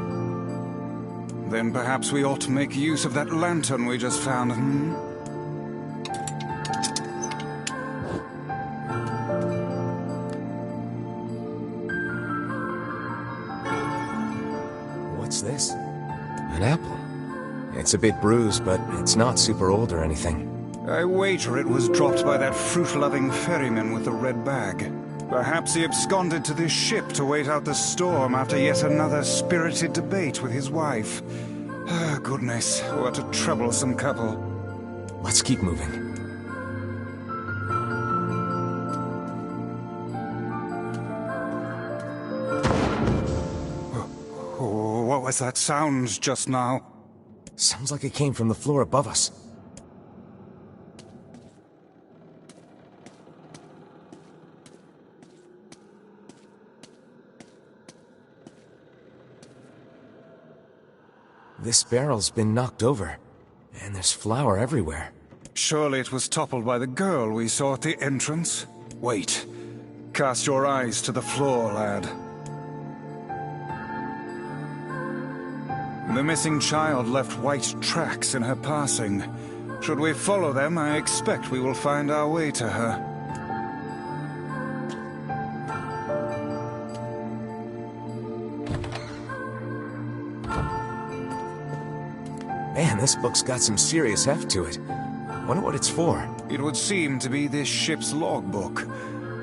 Then perhaps we ought to make use of that lantern we just found, What's this? An apple. It's a bit bruised, but it's not super old or anything. I wager it was dropped by that fruit-loving ferryman with the red bag. Perhaps he absconded to this ship to wait out the storm after yet another spirited debate with his wife. Ah, goodness, what a troublesome couple. Let's keep moving. Oh, what was that sound just now? Sounds like it came from the floor above us. This barrel's been knocked over, and there's flour everywhere. Surely it was toppled by the girl we saw at the entrance. Wait, Cast your eyes to the floor, lad. The missing child left white tracks in her passing. Should we follow them, I expect we will find our way to her. Man, this book's got some serious heft to it. Wonder what it's for. It would seem to be this ship's logbook.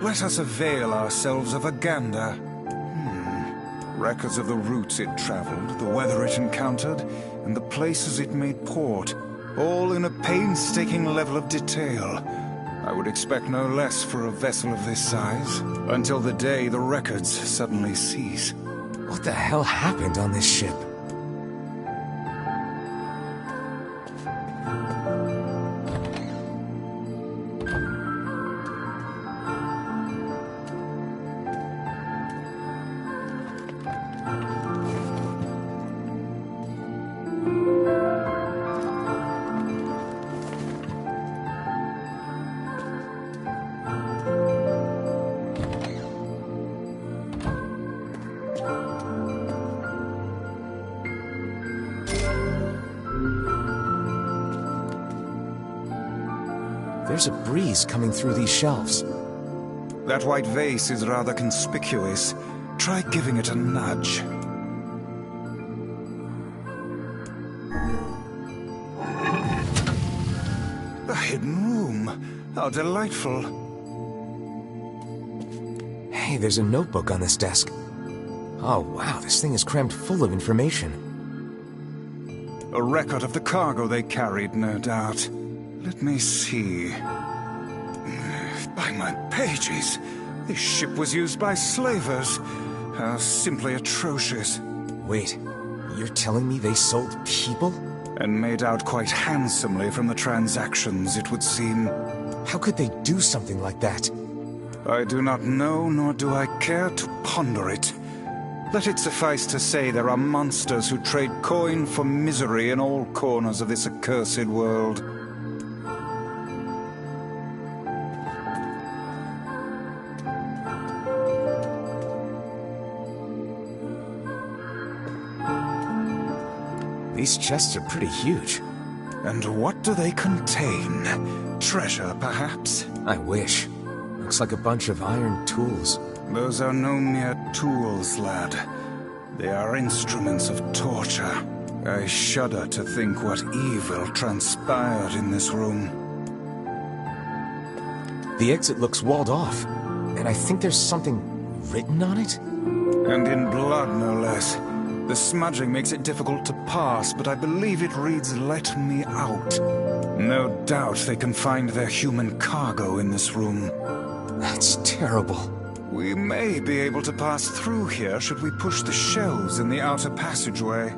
Let us avail ourselves of a gander. Records of the routes it traveled, the weather it encountered, and the places it made port, all in a painstaking level of detail. I would expect no less for a vessel of this size, until the day the records suddenly cease. What the hell happened on this ship? There's a breeze coming through these shelves. That white vase is rather conspicuous. Try giving it a nudge. A hidden room. How delightful. Hey, there's a notebook on this desk. Oh, wow, this thing is crammed full of information. A record of the cargo they carried, no doubt. Let me see. By my pages, this ship was used by slavers. How simply atrocious. Wait, you're telling me they sold people? And made out quite handsomely from the transactions, it would seem. How could they do something like that? I do not know, nor do I care to ponder it. Let it suffice to say there are monsters who trade coin for misery in all corners of this accursed world. These chests are pretty huge. And what do they contain? Treasure, perhaps? I wish. Looks like a bunch of iron tools. Those are no mere tools, lad. They are instruments of torture. I shudder to think what evil transpired in this room. The exit looks walled off, and I think there's something written on it? And in blood, no less. The smudging makes it difficult to pass, but I believe it reads, "Let me out." No doubt they can find their human cargo in this room. That's terrible. We may be able to pass through here should we push the shelves in the outer passageway.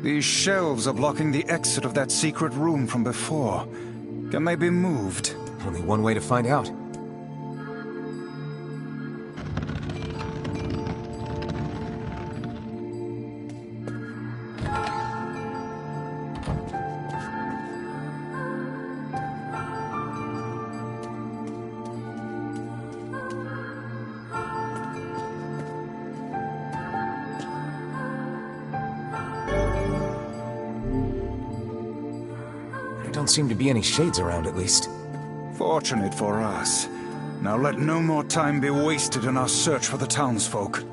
These shelves are blocking the exit of that secret room from before. Can they be moved? Only one way to find out. Don't seem to be any shades around, at least. Fortunate for us. Now let no more time be wasted in our search for the townsfolk.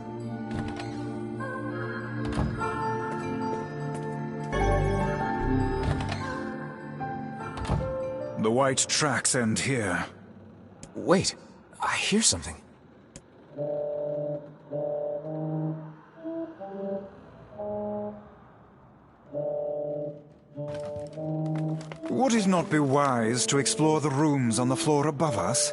The white tracks end here. Wait, I hear something. Would it not be wise to explore the rooms on the floor above us?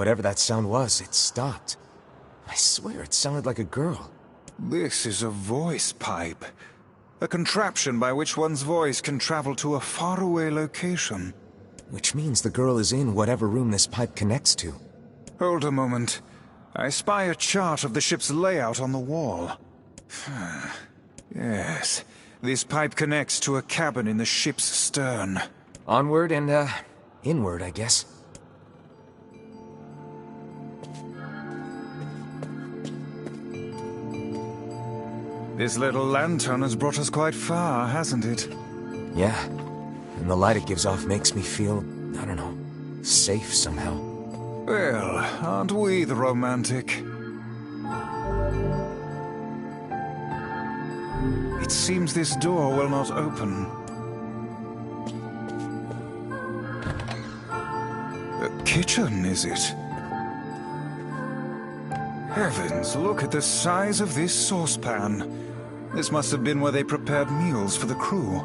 whatever that sound was, it stopped. I swear it sounded like a girl. This is a voice pipe. A contraption by which one's voice can travel to a faraway location. Which means the girl is in whatever room this pipe connects to. Hold a moment. I spy a chart of the ship's layout on the wall. Yes, this pipe connects to a cabin in the ship's stern. Onward and, inward, I guess. This little lantern has brought us quite far, hasn't it? Yeah, and the light it gives off makes me feel, I don't know, safe somehow. Well, aren't we the romantic? It seems this door will not open. A kitchen, is it? Heavens, look at the size of this saucepan. This must have been where they prepared meals for the crew.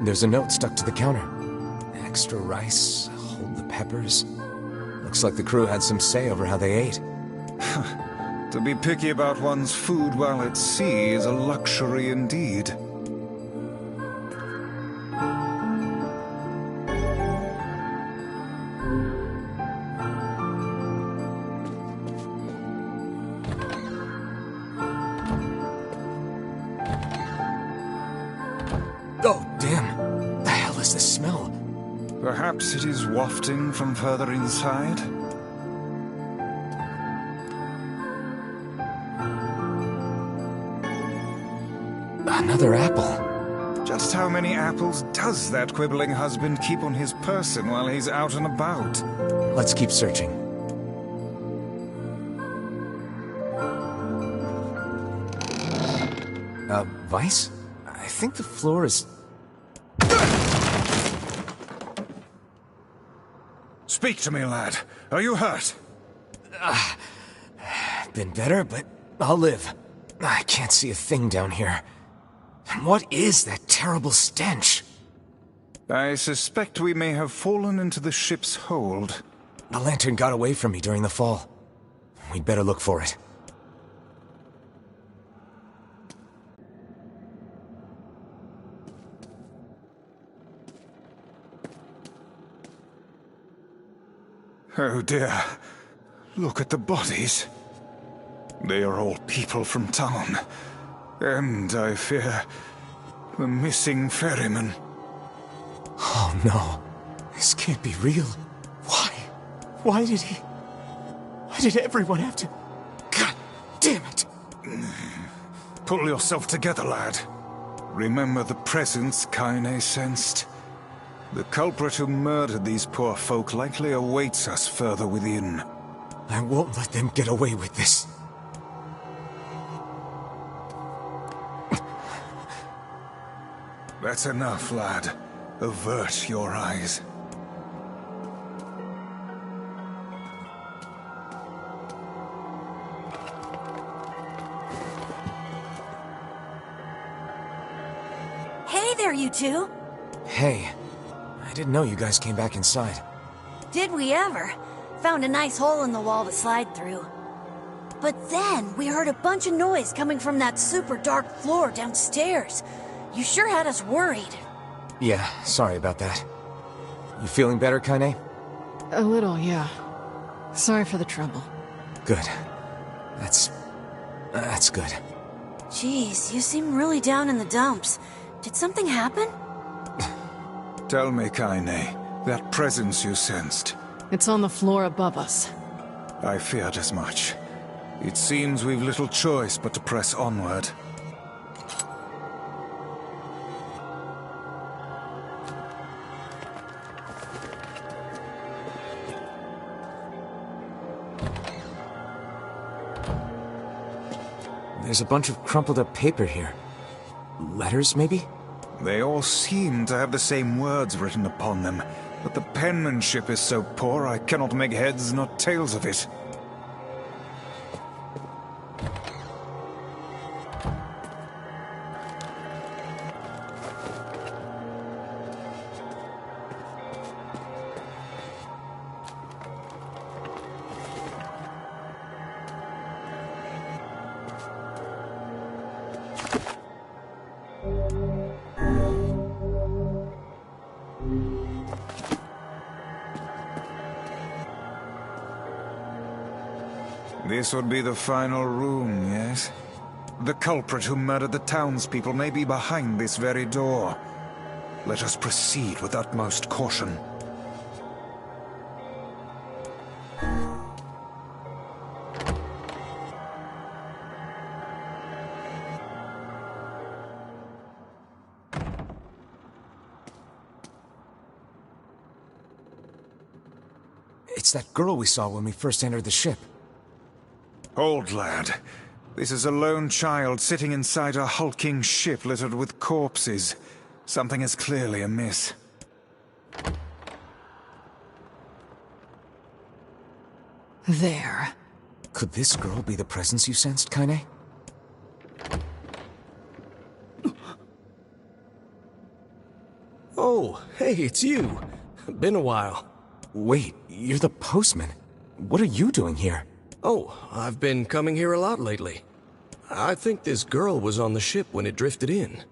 There's a note stuck to the counter. Extra rice, hold the peppers. Looks like the crew had some say over how they ate. To be picky about one's food while at sea is a luxury indeed. Oh, damn. The hell is this smell? Perhaps it is wafting from further inside? Another apple. Just how many apples does that quibbling husband keep on his person while he's out and about? Let's keep searching. Vice? I think the floor is... Speak to me, lad. Are you hurt? Been better, but I'll live. I can't see a thing down here. What is that terrible stench? I suspect we may have fallen into the ship's hold. The lantern got away from me during the fall. We'd better look for it. Oh dear. Look at the bodies. They are all people from town. And, I fear, the missing ferryman. Oh no. This can't be real. Why? Why did everyone have to... God damn it! Pull yourself together, lad. Remember the presence Kaine sensed. The culprit who murdered these poor folk likely awaits us further within. I won't let them get away with this. That's enough, lad. Avert your eyes. Hey there, you two. Hey, I didn't know you guys came back inside. Did we ever? Found a nice hole in the wall to slide through. But then we heard a bunch of noise coming from that super dark floor downstairs. You sure had us worried. Yeah, sorry about that. You feeling better, Kaine? A little, yeah. Sorry for the trouble. Good. That's good. Jeez, you seem really down in the dumps. Did something happen? Tell me, Kaine, that presence you sensed. It's on the floor above us. I feared as much. It seems we've little choice but to press onward. There's a bunch of crumpled up paper here. Letters, maybe? They all seem to have the same words written upon them, but the penmanship is so poor I cannot make heads nor tails of it. This would be the final room, yes? The culprit who murdered the townspeople may be behind this very door. Let us proceed with utmost caution. It's that girl we saw when we first entered the ship. Hold, lad. This is a lone child sitting inside a hulking ship littered with corpses. Something is clearly amiss. There. Could this girl be the presence you sensed, Kaine? Oh, hey, it's you. Been a while. Wait, you're the postman. What are you doing here? Oh, I've been coming here a lot lately. I think this girl was on the ship when it drifted in.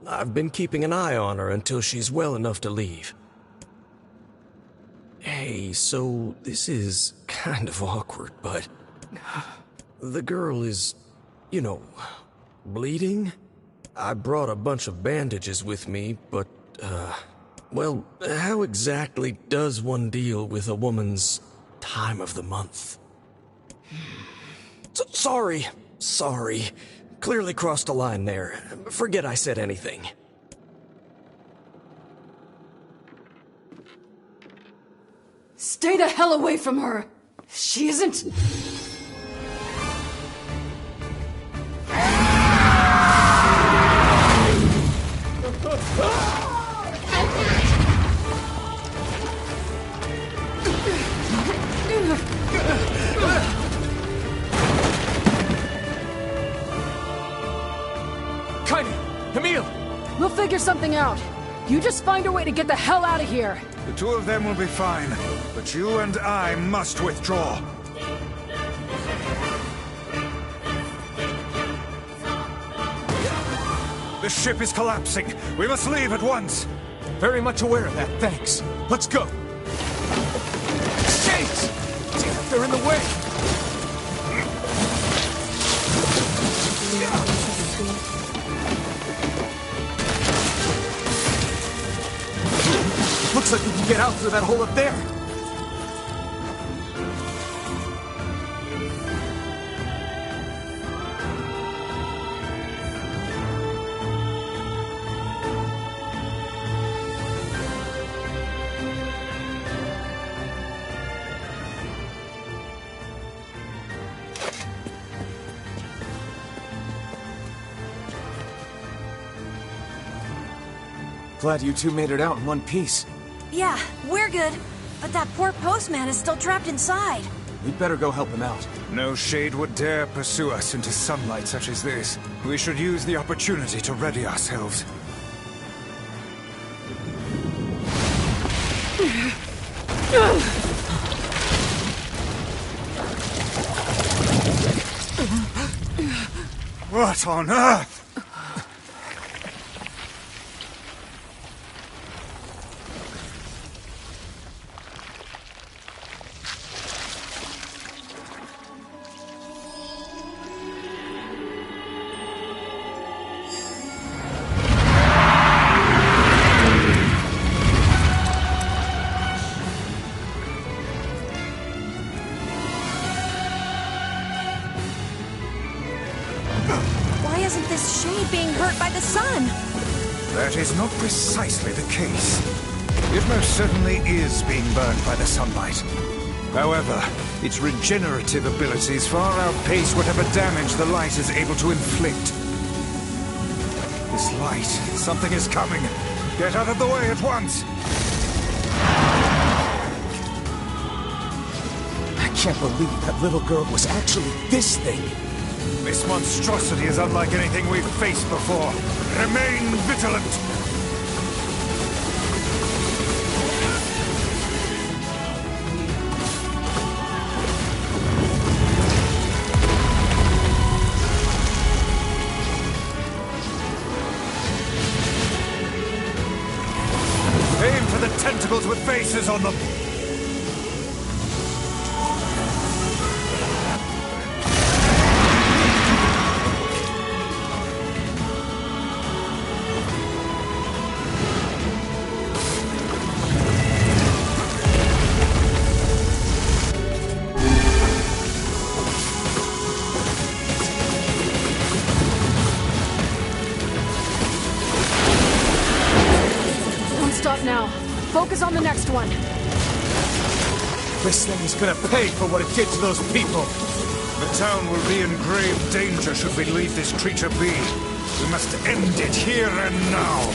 I've been keeping an eye on her until she's well enough to leave. Hey, so this is kind of awkward, but the girl is, you know, bleeding? I brought a bunch of bandages with me, but, well, how exactly does one deal with a woman's time of the month? Sorry. Clearly crossed a line there. Forget I said anything. Stay the hell away from her! She isn't... Camille! We'll figure something out. You just find a way to get the hell out of here. The two of them will be fine, but you and I must withdraw. The ship is collapsing. We must leave at once. Very much aware of that, thanks. Let's go. Shades! Damn it, they're in the way! Looks like we can get out through that hole up there. Glad you two made it out in one piece. Yeah, we're good. But that poor postman is still trapped inside. We'd better go help him out. No shade would dare pursue us into sunlight such as this. We should use the opportunity to ready ourselves. What on earth? Isn't this shade being hurt by the sun? That is not precisely the case. It most certainly is being burned by the sunlight. However, its regenerative abilities far outpace whatever damage the light is able to inflict. This light, something is coming. Get out of the way at once! I can't believe that little girl was actually this thing. This monstrosity is unlike anything we've faced before. Remain vigilant! Aim for the tentacles with faces on them! focus on the next one. This thing is gonna pay for what it did to those people. The town will be in grave danger should we leave this creature be. We must end it here and now.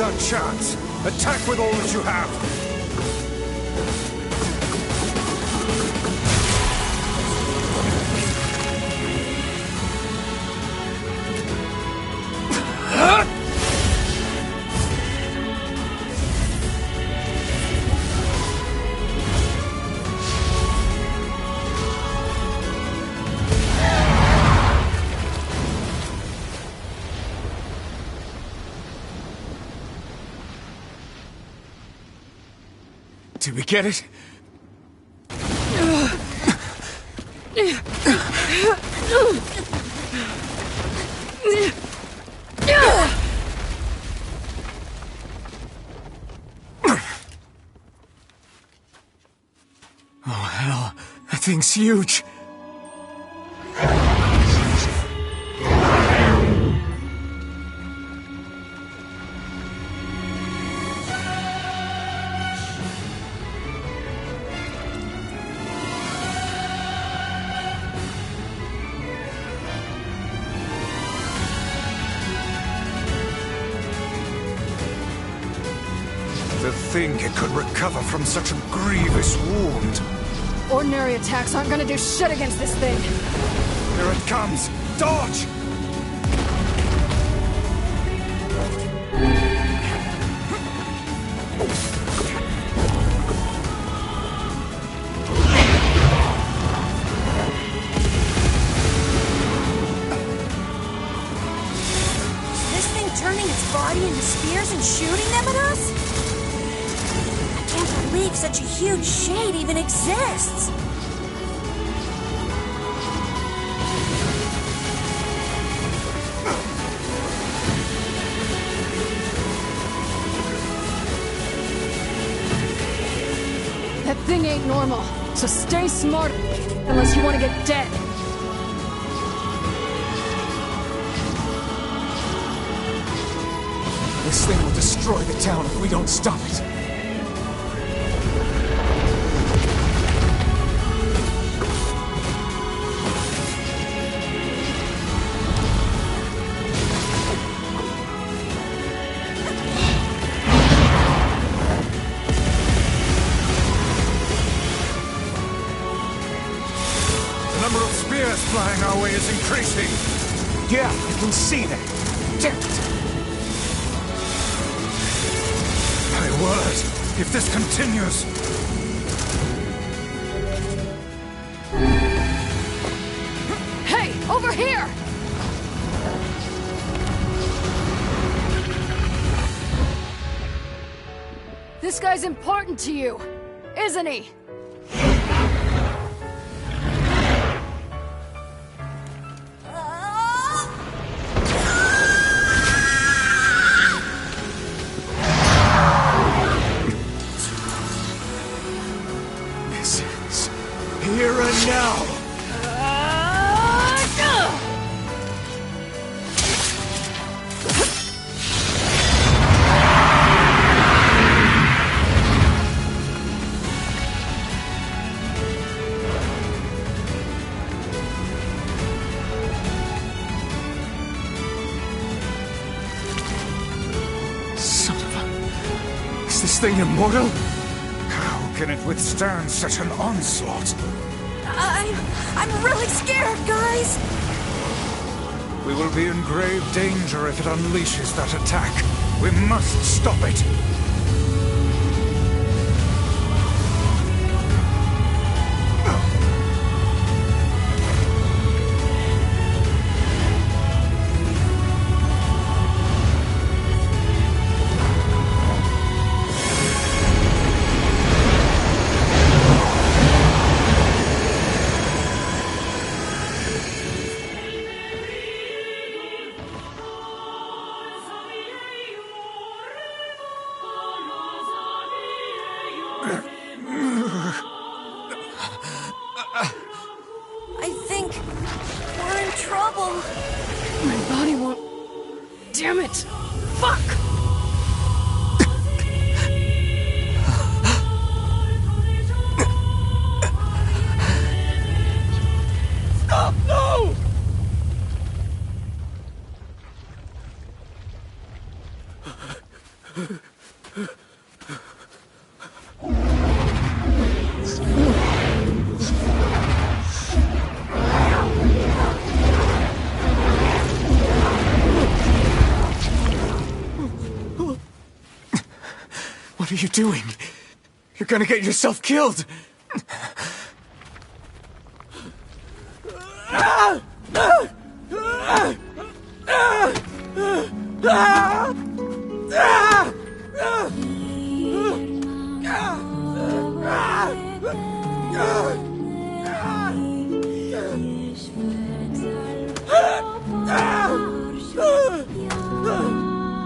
Our chance. Attack with all that you have. Did we get it? Oh, hell. That thing's huge. To think it could recover from such a grievous wound. Ordinary attacks aren't gonna do shit against this thing. Here it comes! Dodge! Is this thing turning its body into spears and shooting them at us? I can't believe such a huge shade even exists. That thing ain't normal, so stay smart, unless you want to get dead. This thing will destroy the town if we don't stop it. The number of spears flying our way is increasing. Yeah, I can see that. Damn it. My word, if this continues... Hey, over here! This guy's important to you, isn't he? This is here and now. thing immortal? How can it withstand such an onslaught? I'm really scared, guys! We will be in grave danger if it unleashes that attack. We must stop it. I think we're in trouble. My body won't... Damn it! Fuck! Stop! No! What are you doing? You're gonna get yourself killed!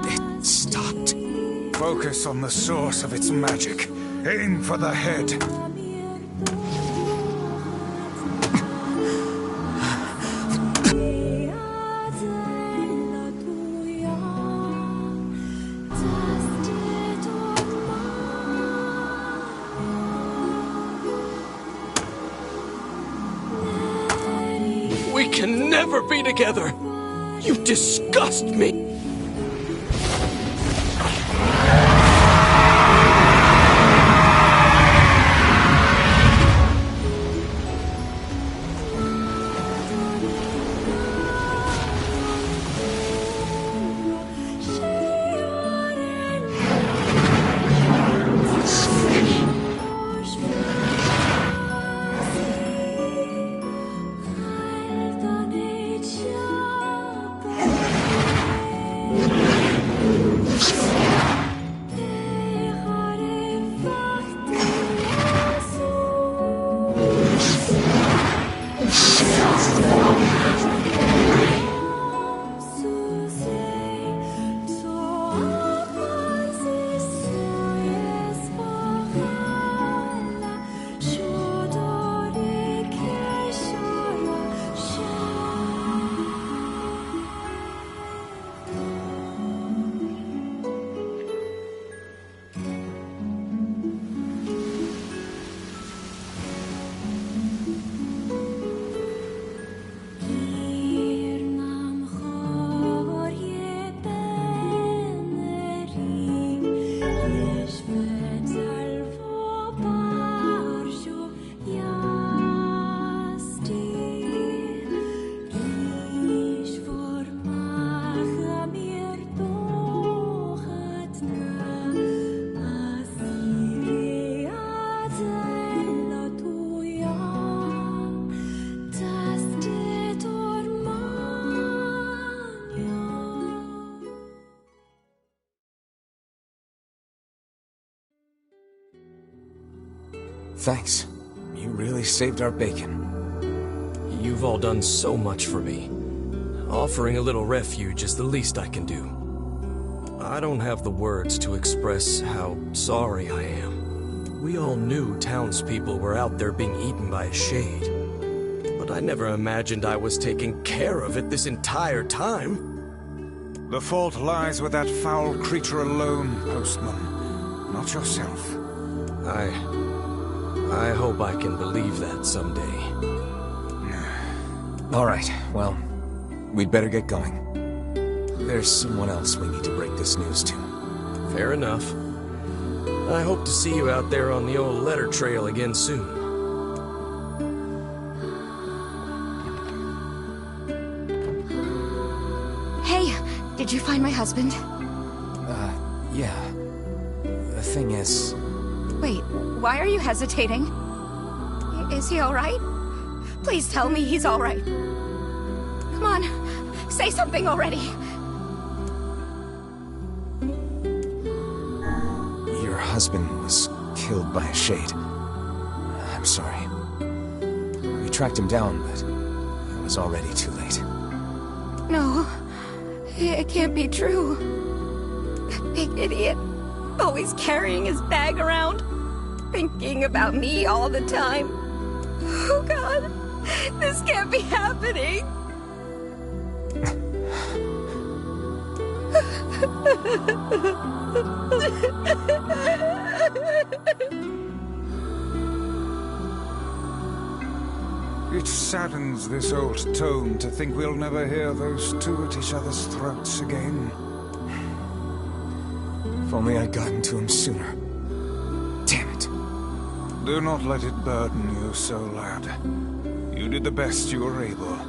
It stopped. Focus on the source of its magic. Aim for the head. We can never be together! You disgust me! Thanks. You really saved our bacon. You've all done so much for me. Offering a little refuge is the least I can do. I don't have the words to express how sorry I am. We all knew townspeople were out there being eaten by a shade. But I never imagined I was taking care of it this entire time. The fault lies with that foul creature alone, Postman. Not yourself. I hope I can believe that someday. All right, well, we'd better get going. There's someone else we need to break this news to. Fair enough. I hope to see you out there on the old letter trail again soon. Hey, did you find my husband? Yeah. The thing is... Wait, why are you hesitating? Is he alright? Please tell me he's alright. Come on, say something already. Your husband was killed by a shade. I'm sorry. We tracked him down, but it was already too late. No, it can't be true. That big idiot, always carrying his bag around, thinking about me all the time. Oh God, this can't be happening. It saddens this old tome to think we'll never hear those two at each other's throats again. If only I'd gotten to him sooner. Damn it. Do not let it burden you so, lad. You did the best you were able.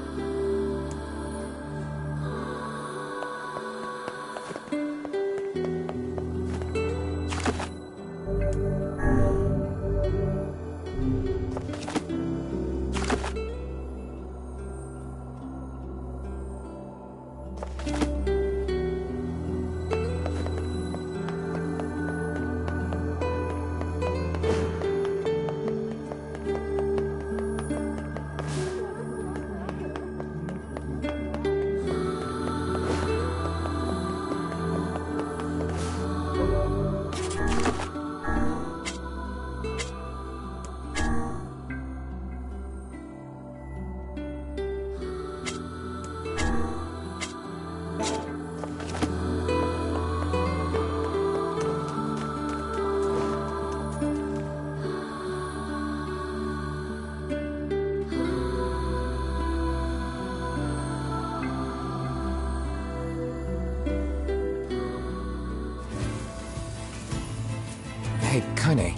Hey, Kaine.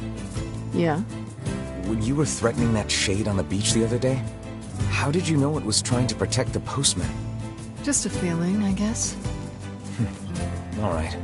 Yeah? When you were threatening that shade on the beach the other day, how did you know it was trying to protect the postman? Just a feeling, I guess. All right.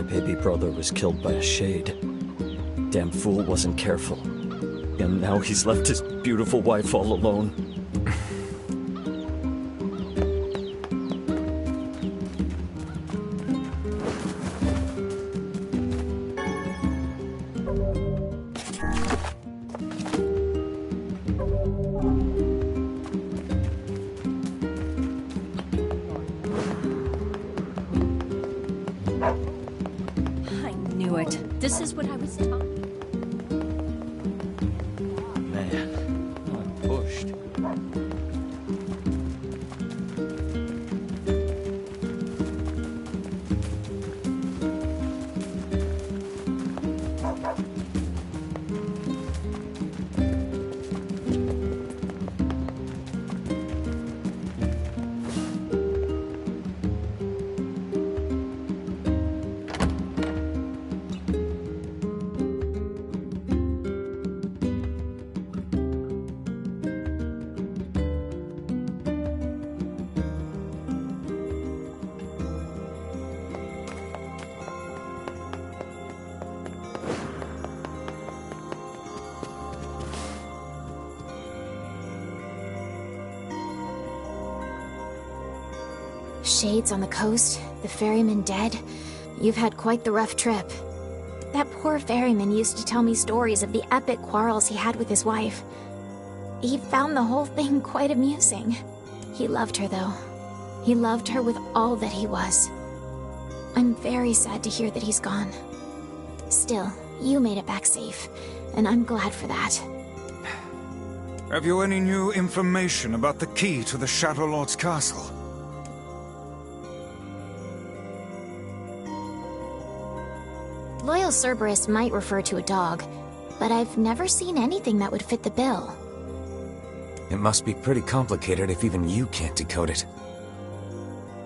Baby brother was killed by a shade. Damn fool wasn't careful. And now he's left his beautiful wife all alone. This is what I was talking. Man, I'm pushed. Shades on the coast, the ferryman dead. You've had quite the rough trip. That poor ferryman used to tell me stories of the epic quarrels he had with his wife. He found the whole thing quite amusing. He loved her, though. He loved her with all that he was. I'm very sad to hear that he's gone. Still, you made it back safe, and I'm glad for that. Have you any new information about the key to the Shadow Lord's castle? Loyal Cerberus might refer to a dog, but I've never seen anything that would fit the bill. It must be pretty complicated if even you can't decode it.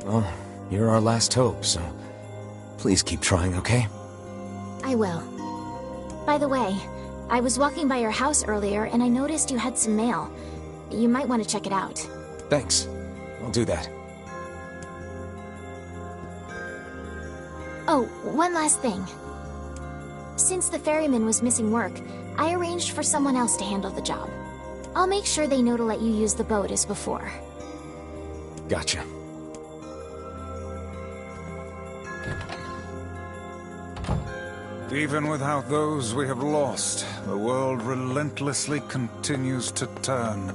Well, you're our last hope, so please keep trying, okay? I will. By the way, I was walking by your house earlier and I noticed you had some mail. You might want to check it out. Thanks. I'll do that. Oh, one last thing. Since the ferryman was missing work, I arranged for someone else to handle the job. I'll make sure they know to let you use the boat as before. Gotcha. Even without those we have lost, the world relentlessly continues to turn.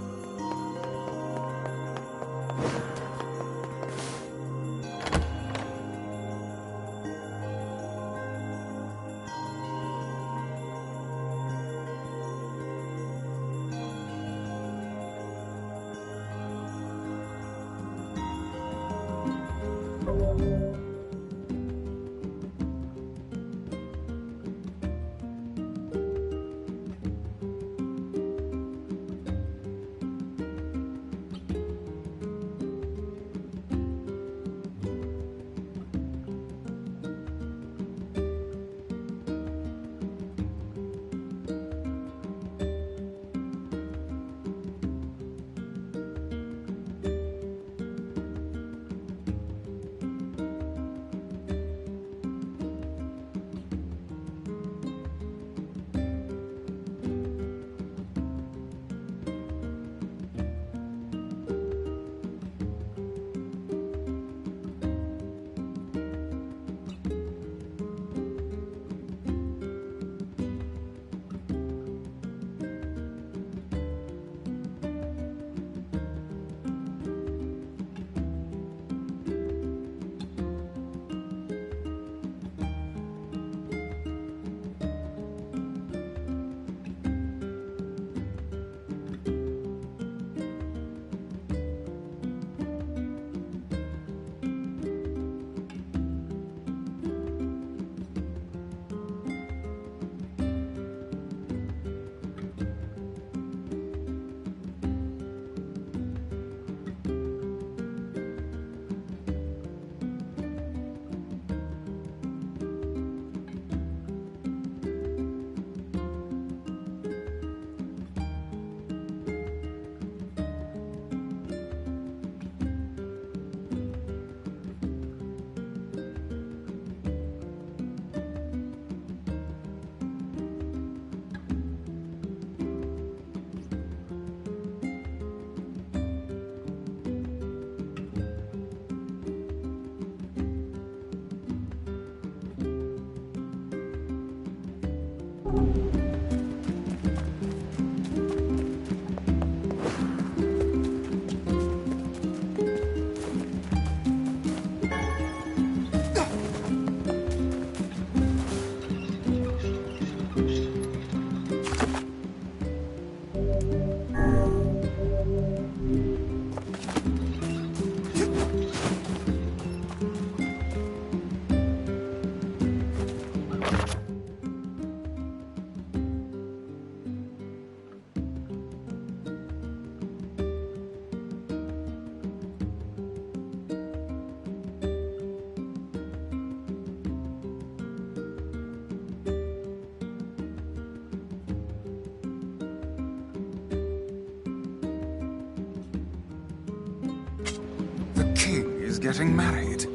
Getting married.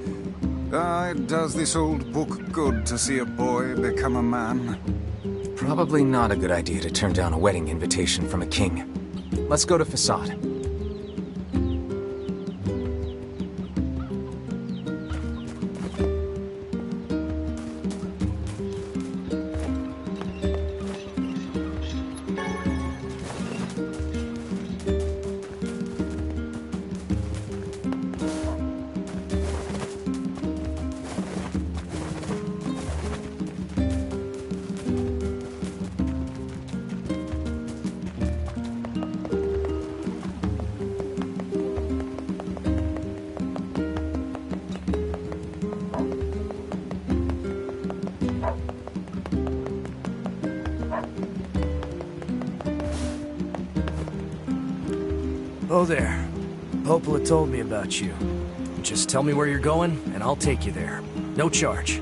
Does this old book good to see a boy become a man? Probably not a good idea to turn down a wedding invitation from a king. Let's go to Facade. Oh there. Popola told me about you. Just tell me where you're going, and I'll take you there. No charge.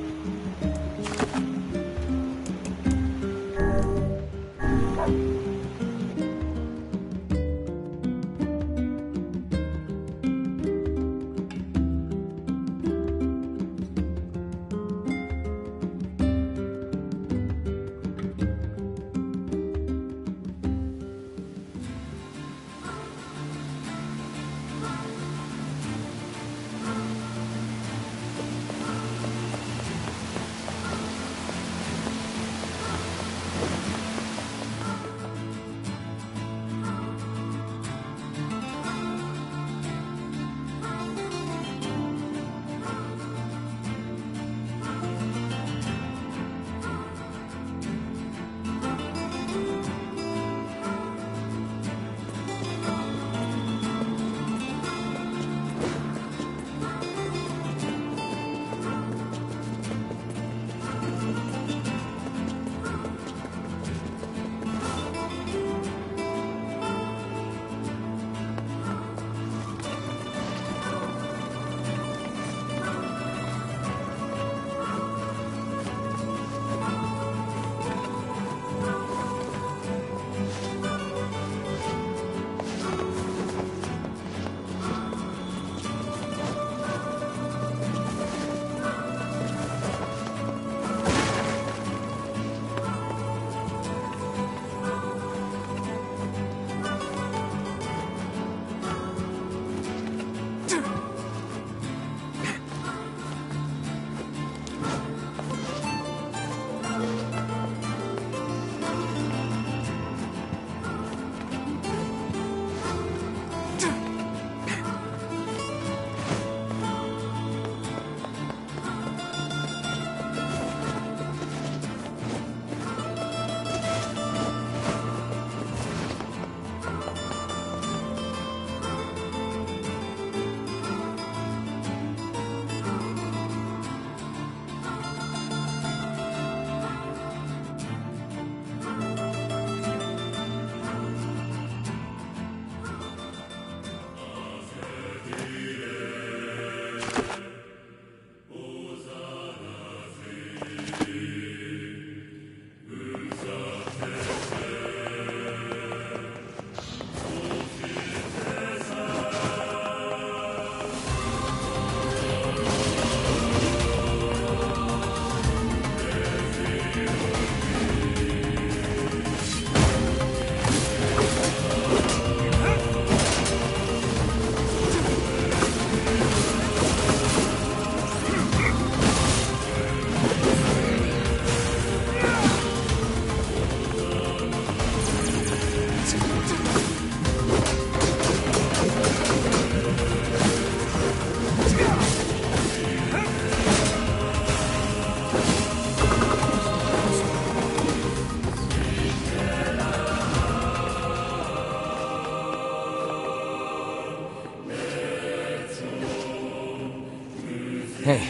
Hey,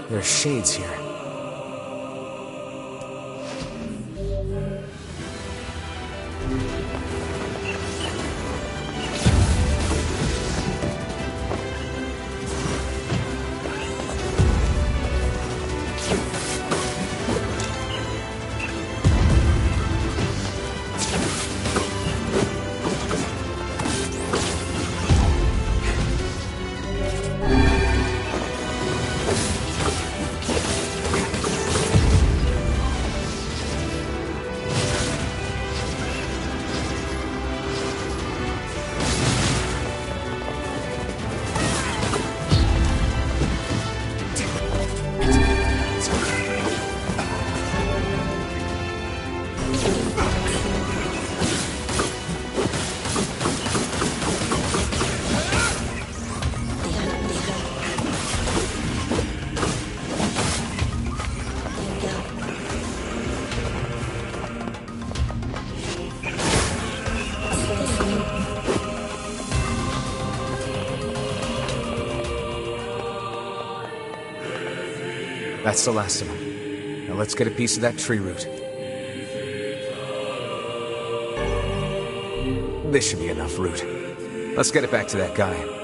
there are shades here. That's the last of them. Now let's get a piece of that tree root. This should be enough root. Let's get it back to that guy.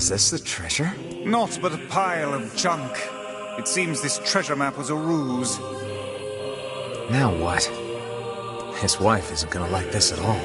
Is this the treasure? Naught but a pile of junk. It seems this treasure map was a ruse. Now what? His wife isn't gonna like this at all.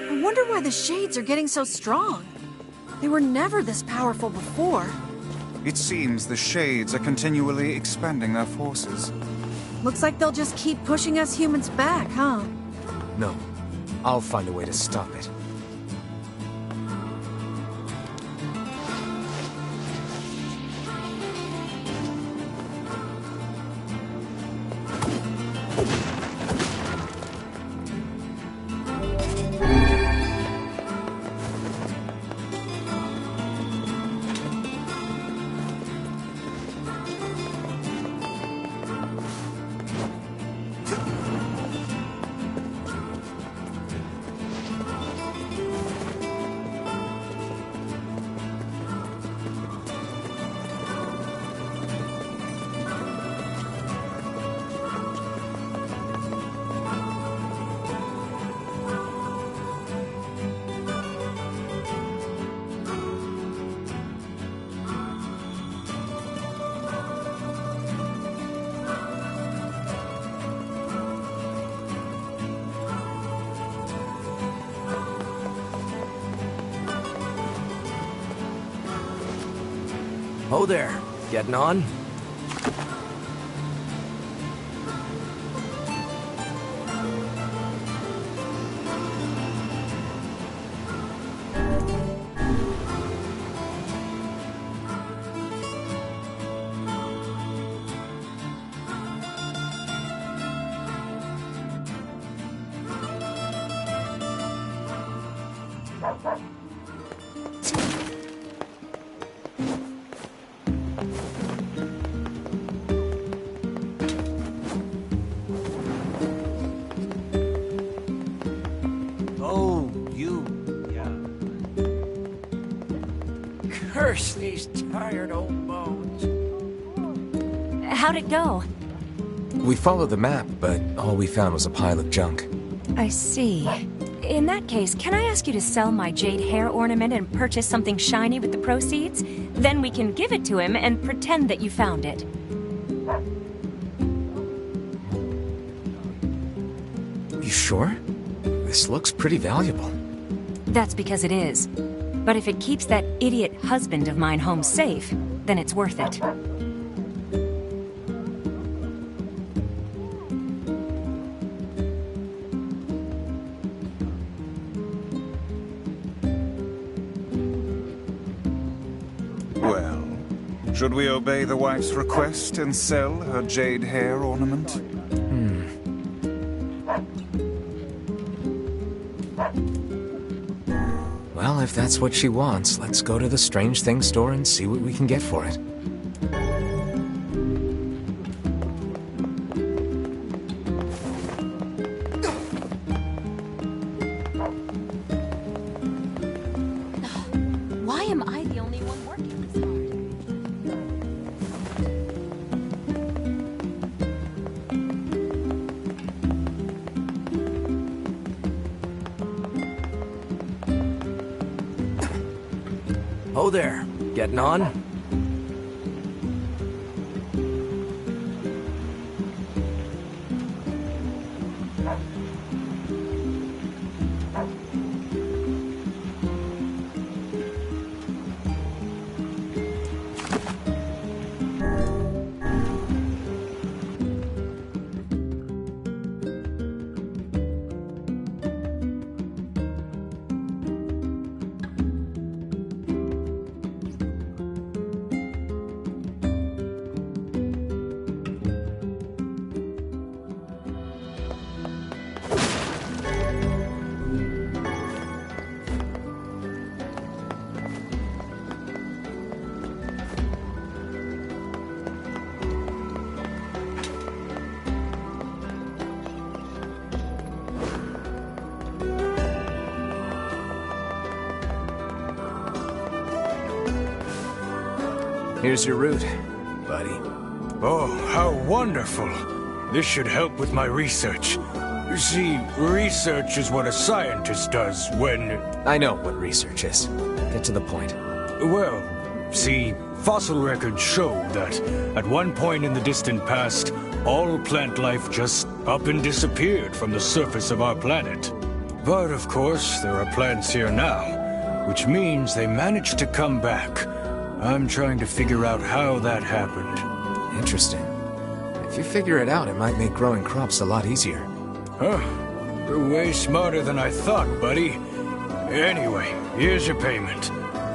I wonder why the shades are getting so strong. They were never this powerful before. It seems the Shades are continually expanding their forces. Looks like they'll just keep pushing us humans back, huh? No. I'll find a way to stop it. Oh there, getting on? Curse these tired old bones. How'd it go? We followed the map, but all we found was a pile of junk. I see. In that case, can I ask you to sell my jade hair ornament and purchase something shiny with the proceeds? Then we can give it to him and pretend that you found it. You sure? This looks pretty valuable. That's because it is. But if it keeps that idiot husband of mine home safe, then it's worth it. Well, should we obey the wife's request and sell her jade hair ornament? Well, if that's what she wants, let's go to the Strange Things store and see what we can get for it. Why am I the only one working this Oh there, getting on? Here's your route, buddy. Oh, how wonderful. This should help with my research. You see, research is what a scientist does when... I know what research is. Get to the point. Well, see, fossil records show that at one point in the distant past, all plant life just up and disappeared from the surface of our planet. But of course, there are plants here now, which means they managed to come back. I'm trying to figure out how that happened. Interesting. If you figure it out, it might make growing crops a lot easier. Huh. You're way smarter than I thought, buddy. Anyway, here's your payment.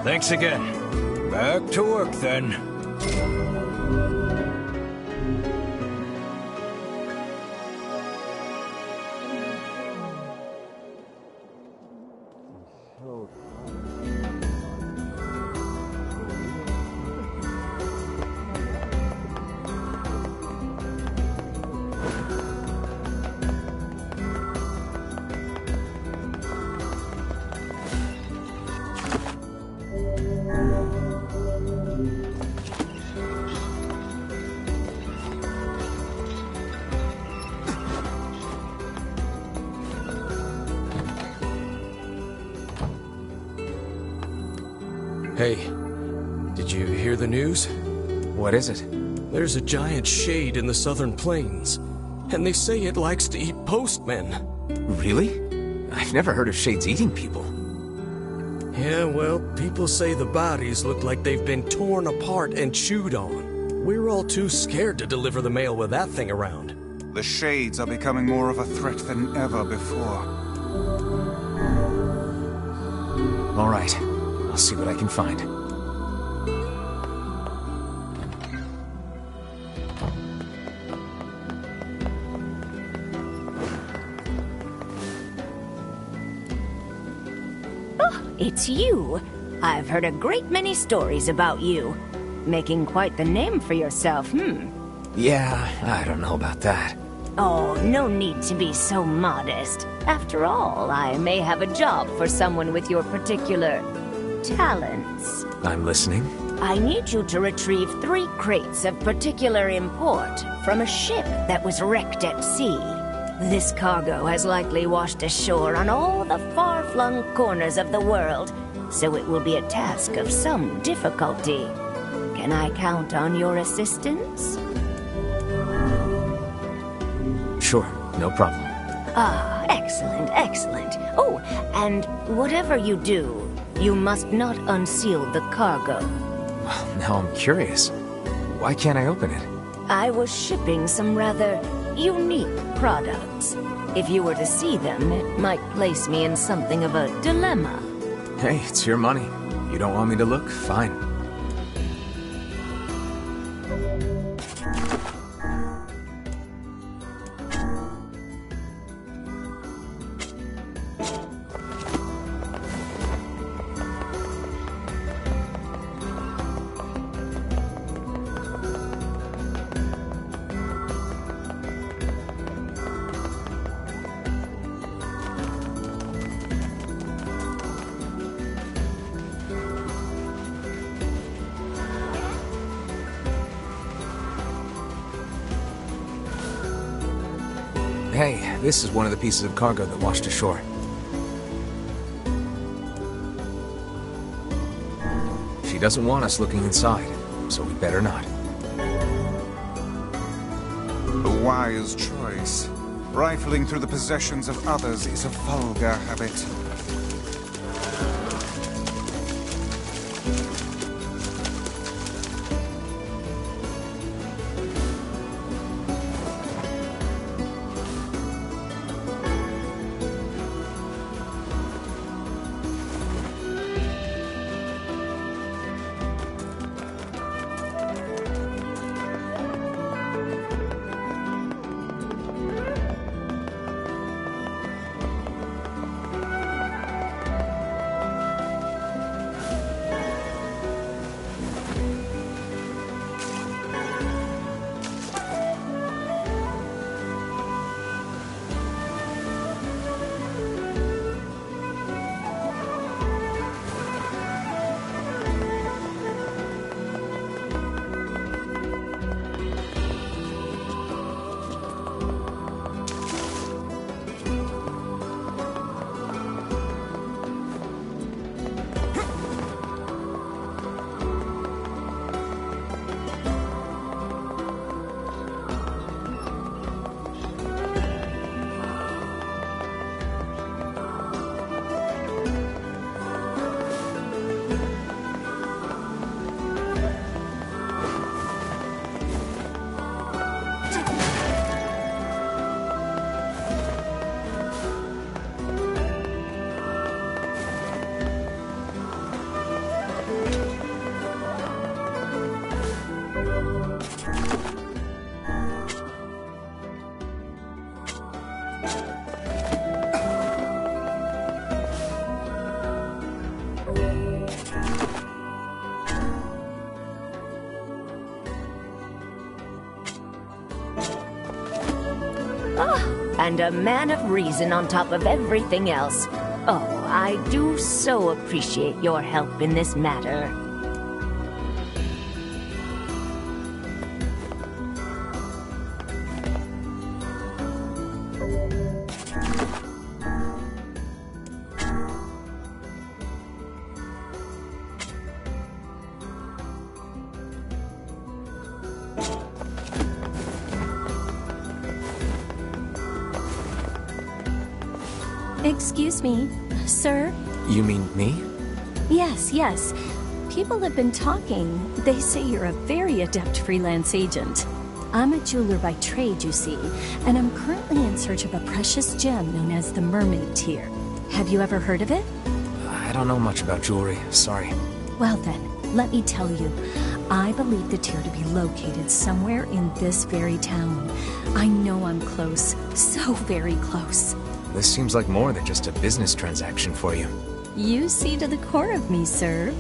Thanks again. Back to work, then. Hey, did you hear the news? What is it? There's a giant shade in the southern plains, and they say it likes to eat postmen. Really? I've never heard of shades eating people. Yeah, well, people say the bodies look like they've been torn apart and chewed on. We're all too scared to deliver the mail with that thing around. The shades are becoming more of a threat than ever before. All right. I'll see what I can find. Oh, it's you. I've heard a great many stories about you. Making quite the name for yourself, Yeah, I don't know about that. Oh, no need to be so modest. After all, I may have a job for someone with your particular talents. I'm listening. I need you to retrieve 3 crates of particular import from a ship that was wrecked at sea. This cargo has likely washed ashore on all the far-flung corners of the world, so it will be a task of some difficulty. Can I count on your assistance? Sure, no problem. Ah, excellent, excellent. Oh, and whatever you do, you must not unseal the cargo. Well, now I'm curious. Why can't I open it? I was shipping some rather unique products. If you were to see them, it might place me in something of a dilemma. Hey, it's your money. You don't want me to look? Fine. Hey, this is one of the pieces of cargo that washed ashore. She doesn't want us looking inside, so we better not. A wise choice. Rifling through the possessions of others is a vulgar habit. And a man of reason on top of everything else. Oh, I do so appreciate your help in this matter. Excuse me, sir? You mean me? Yes, yes. People have been talking. They say you're a very adept freelance agent. I'm a jeweler by trade, you see, and I'm currently in search of a precious gem known as the Mermaid Tear. Have you ever heard of it? I don't know much about jewelry, sorry. Well then, let me tell you. I believe the tear to be located somewhere in this very town. I know I'm close, so very close. This seems like more than just a business transaction for you. You see to the core of me, sir.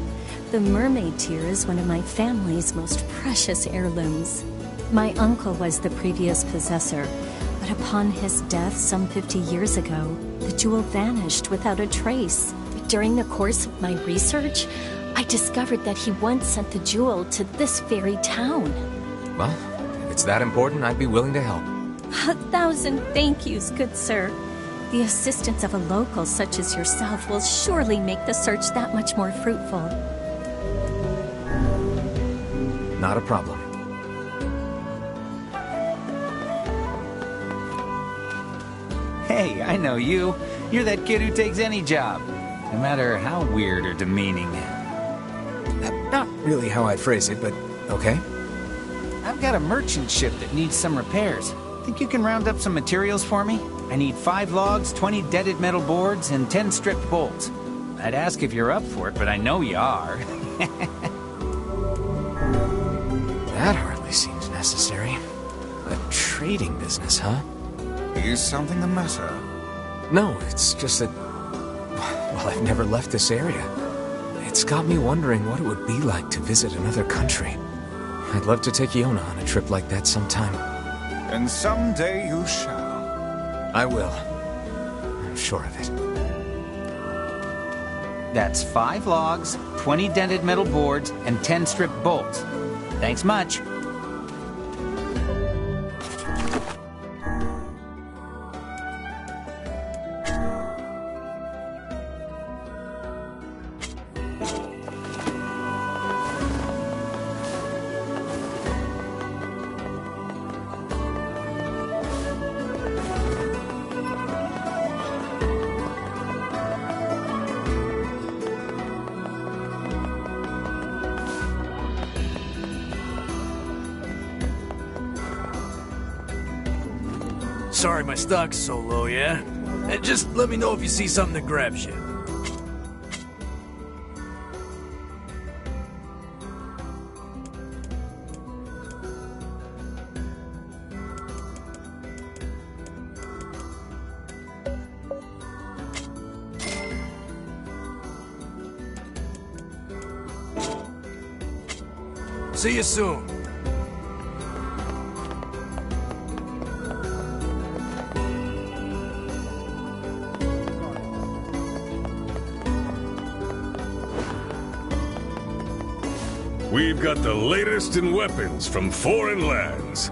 The Mermaid Tear is one of my family's most precious heirlooms. My uncle was the previous possessor, but upon his death some 50 years ago, the jewel vanished without a trace. During the course of my research, I discovered that he once sent the jewel to this very town. Well, if it's that important, I'd be willing to help. 1,000 thank yous, good sir. The assistance of a local such as yourself will surely make the search that much more fruitful. Not a problem. Hey, I know you. You're that kid who takes any job, no matter how weird or demeaning. Not really how I'd phrase it, but okay. I've got a merchant ship that needs some repairs. Think you can round up some materials for me? I need 5 logs, 20 deaded metal boards, and 10 stripped bolts. I'd ask if you're up for it, but I know you are. That hardly seems necessary. A trading business, huh? Is something the matter? No, it's just that... well, I've never left this area. It's got me wondering what it would be like to visit another country. I'd love to take Iona on a trip like that sometime. And someday you shall. I will. I'm sure of it. That's 5 logs, 20 dented metal boards, and 10 stripped bolts. Thanks much. Sorry my stock's so low, yeah? And just let me know if you see something that grabs you. See you soon. We've got the latest in weapons from foreign lands.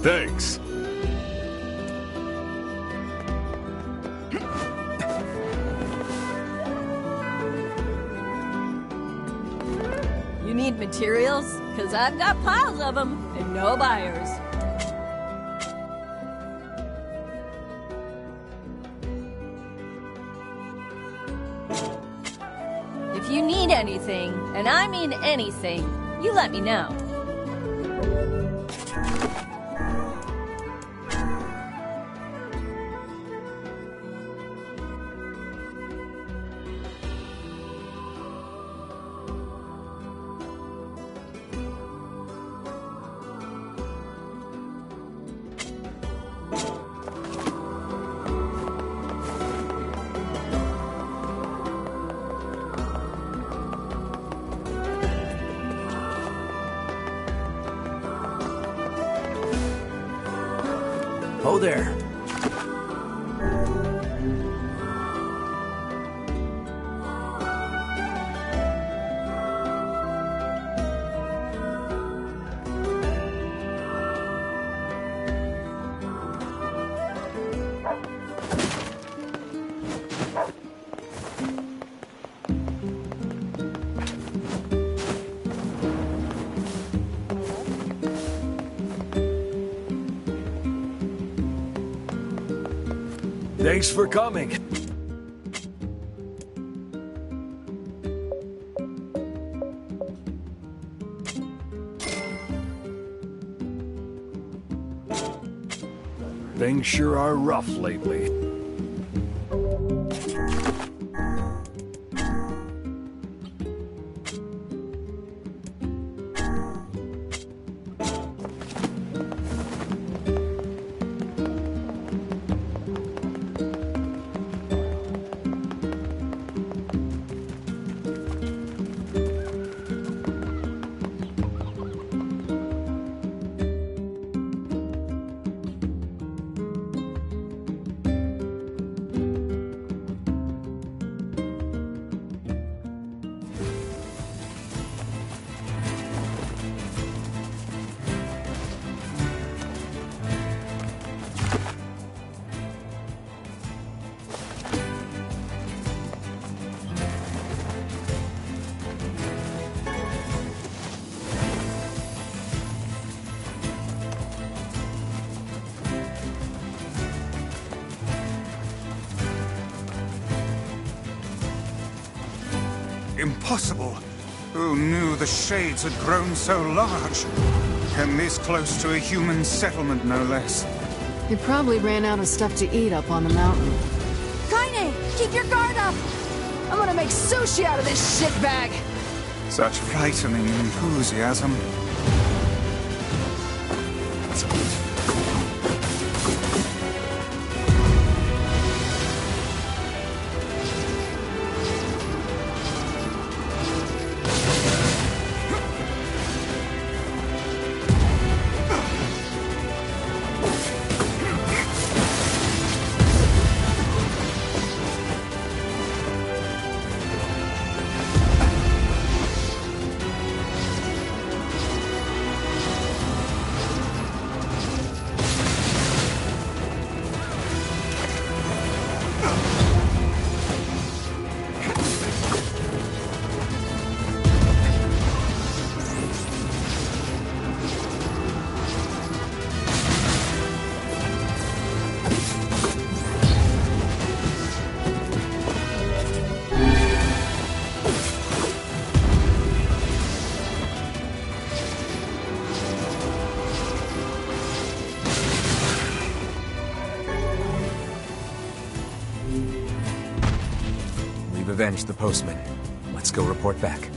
Thanks. You need materials? Because I've got piles of them, and no buyers. If you need anything, and I mean anything, you let me know. Whoa there. Thanks for coming. Things sure are rough lately. Impossible! Who knew the Shades had grown so large? And this close to a human settlement, no less. They probably ran out of stuff to eat up on the mountain. Kaine, keep your guard up! I'm gonna make sushi out of this shitbag! Such frightening enthusiasm. We've avenged the postman. Let's go report back.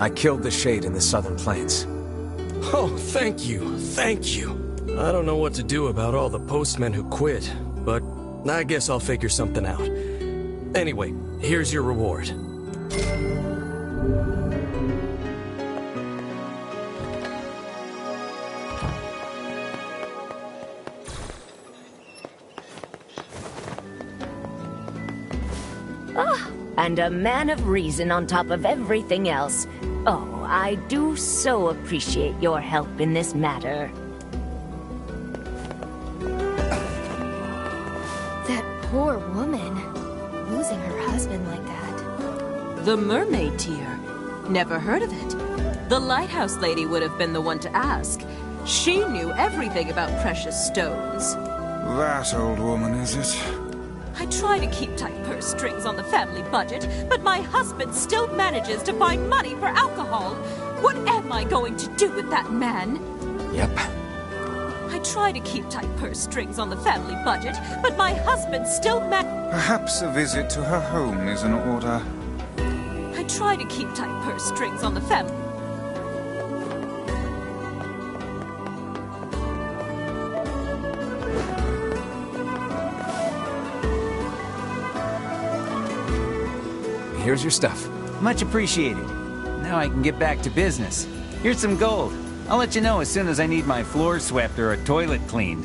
I killed the Shade in the Southern Plains. Oh, thank you. Thank you. I don't know what to do about all the postmen who quit, but I guess I'll figure something out. Anyway, here's your reward. and a man of reason on top of everything else. Oh, I do so appreciate your help in this matter. That poor woman. Losing her husband like that. The mermaid tear. Never heard of it. The lighthouse lady would have been the one to ask. She knew everything about precious stones. That old woman, is it? I try to keep tight purse strings on the family budget, but my husband still manages to find money for alcohol. What am I going to do with that man? Yep. I try to keep tight purse strings on the family budget, but my husband still Perhaps a visit to her home is in order. I try to keep tight purse strings on the family. Here's your stuff. Much appreciated. Now I can get back to business. Here's some gold. I'll let you know as soon as I need my floor swept or a toilet cleaned.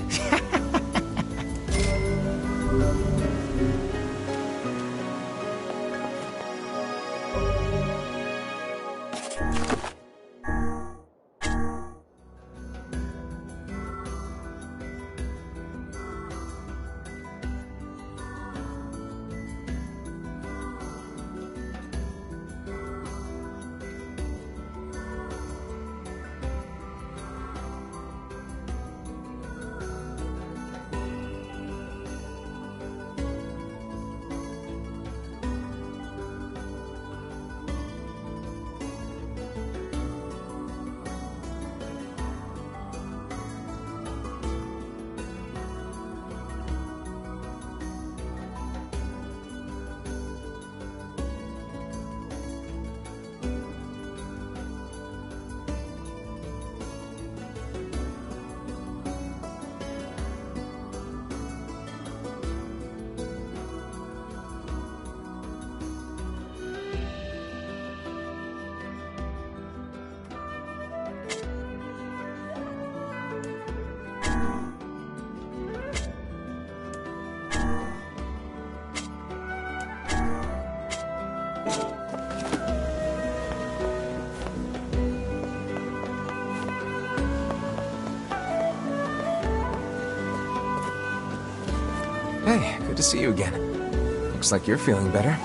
Hey, good to see you again. Looks like you're feeling better.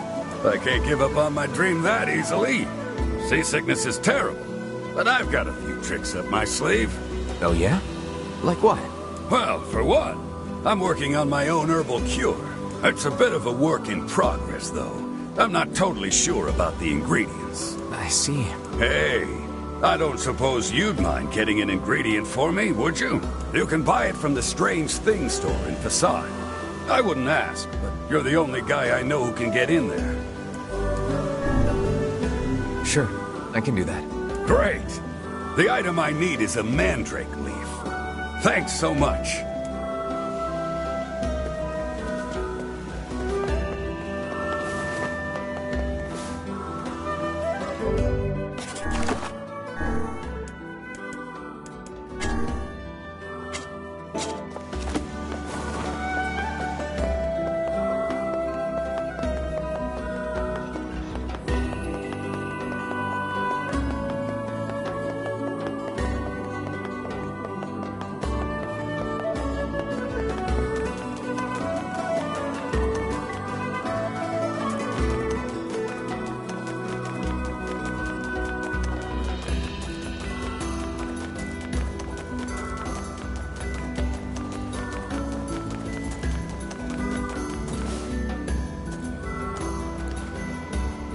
I can't give up on my dream that easily. Seasickness is terrible, but I've got a few tricks up my sleeve. Oh yeah? Like what? Well, for one, I'm working on my own herbal cure. It's a bit of a work in progress, though. I'm not totally sure about the ingredients. I see. Hey, I don't suppose you'd mind getting an ingredient for me, would you? You can buy it from the Strange Things store in Facade. I wouldn't ask, but you're the only guy I know who can get in there. Sure, I can do that. Great! The item I need is a mandrake leaf. Thanks so much.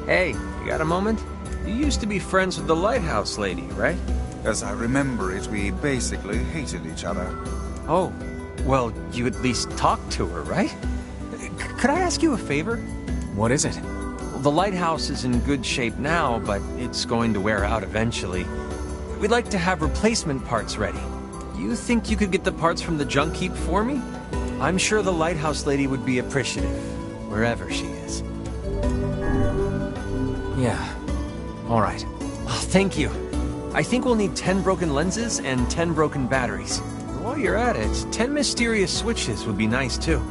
Hey, you got a moment? You used to be friends with the lighthouse lady, right? As I remember it, we basically hated each other. Oh, well, you at least talked to her, right? Could I ask you a favor? What is it? Well, the lighthouse is in good shape now, but it's going to wear out eventually. We'd like to have replacement parts ready. You think you could get the parts from the junk heap for me? I'm sure the lighthouse lady would be appreciative, wherever she is. Yeah. All right. Oh, thank you. I think we'll need 10 broken lenses and 10 broken batteries. While you're at it, 10 mysterious switches would be nice too.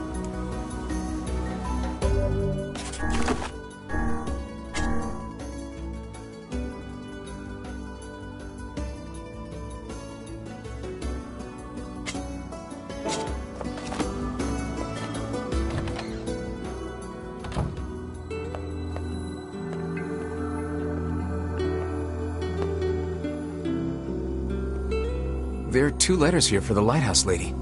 there are 2 letters here for the lighthouse lady.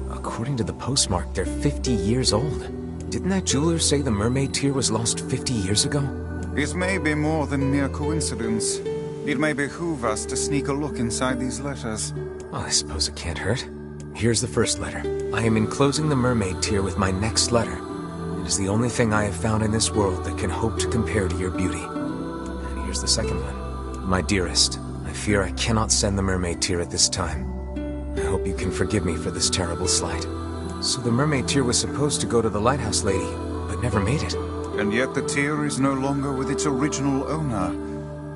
According to the postmark, they're 50 years old. Didn't that jeweler say the mermaid tear was lost 50 years ago? It may be more than mere coincidence. It may behoove us to sneak a look inside these letters. Well, I suppose it can't hurt. Here's the first letter. I am enclosing the mermaid tear with my next letter. It is the only thing I have found in this world that can hope to compare to your beauty. And here's the second one. My dearest, I fear I cannot send the mermaid tear at this time. I hope you can forgive me for this terrible slight. So the mermaid tear was supposed to go to the lighthouse lady, but never made it. And yet the tear is no longer with its original owner.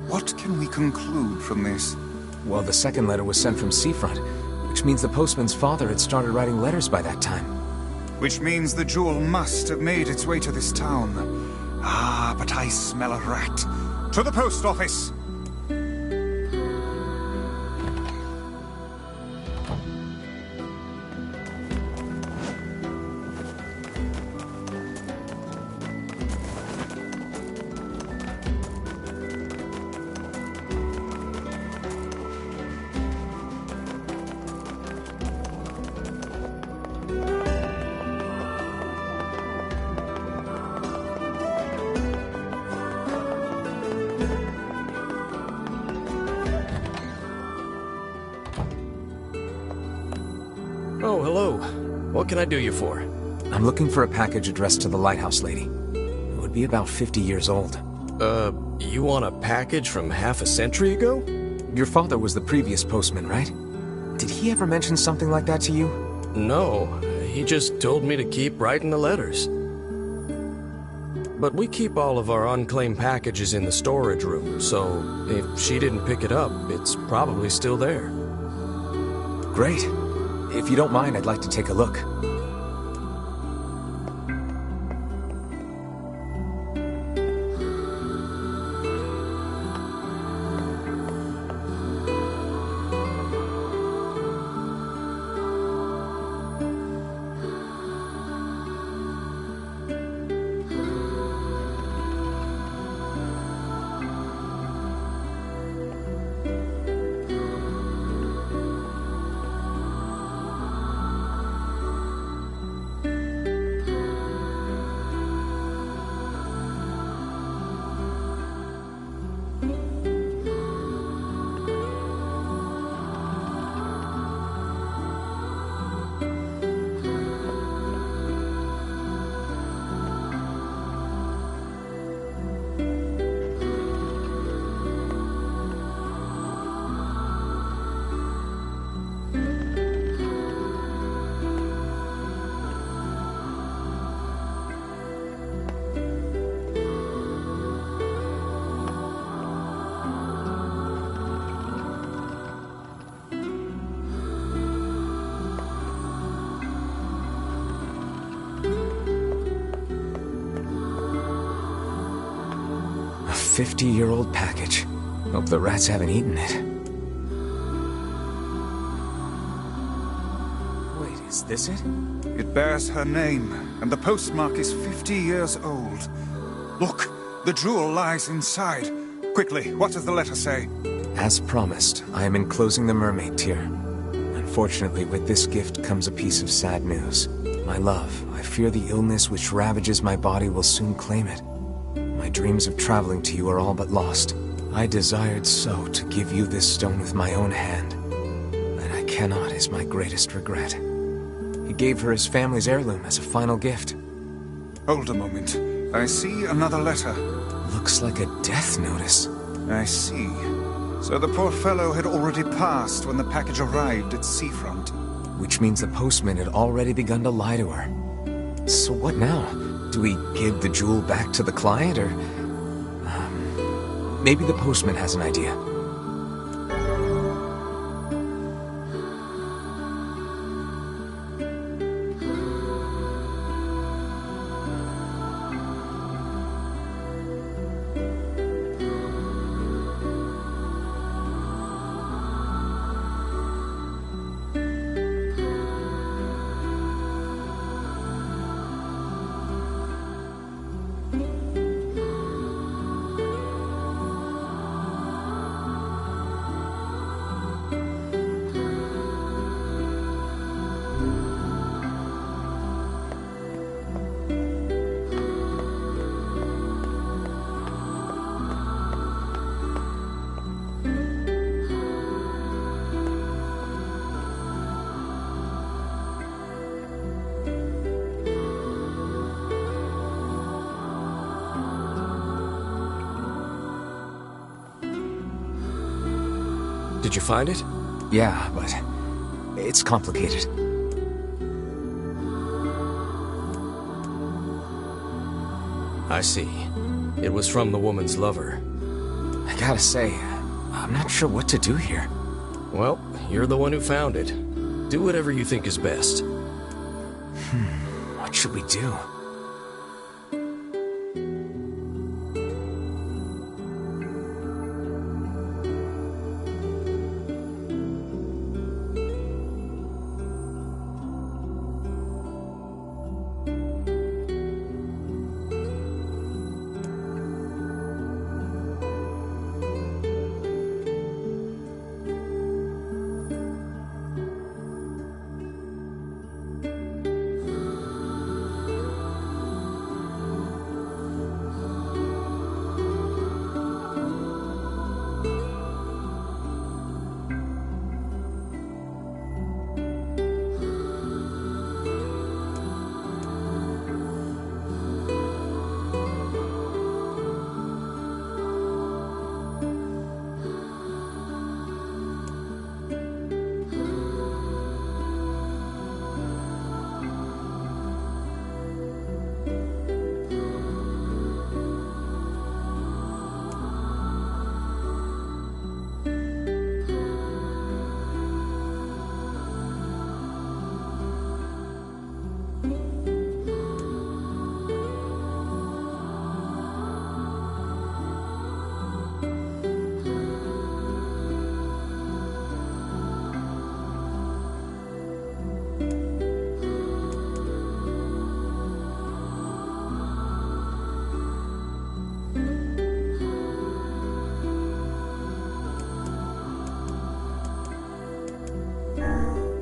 What can we conclude from this? Well, the second letter was sent from Seafront, which means the postman's father had started writing letters by that time. Which means the jewel must have made its way to this town. Ah, but I smell a rat. To the post office! Oh, hello. What can I do you for? I'm looking for a package addressed to the lighthouse lady. It would be about 50 years old. You want a package from half a century ago? Your father was the previous postman, right? Did he ever mention something like that to you? No, he just told me to keep writing the letters. But we keep all of our unclaimed packages in the storage room, so if she didn't pick it up, it's probably still there. Great. If you don't mind, I'd like to take a look. A 50-year-old package. Hope the rats haven't eaten it. Wait, is this it? It bears her name, and the postmark is 50 years old. Look, the jewel lies inside. Quickly, what does the letter say? As promised, I am enclosing the mermaid tear. Unfortunately, with this gift comes a piece of sad news. My love, I fear the illness which ravages my body will soon claim it. My dreams of traveling to you are all but lost. I desired so to give you this stone with my own hand. And I cannot is my greatest regret. He gave her his family's heirloom as a final gift. Hold a moment. I see another letter. Looks like a death notice. I see. So the poor fellow had already passed when the package arrived at Seafront. Which means the postman had already begun to lie to her. So what now? Do we give the jewel back to the client, or... maybe the postman has an idea. Did you find it? Yeah, but it's complicated. I see. It was from the woman's lover. I gotta say, I'm not sure what to do here. Well, you're the one who found it. Do whatever you think is best. What should we do?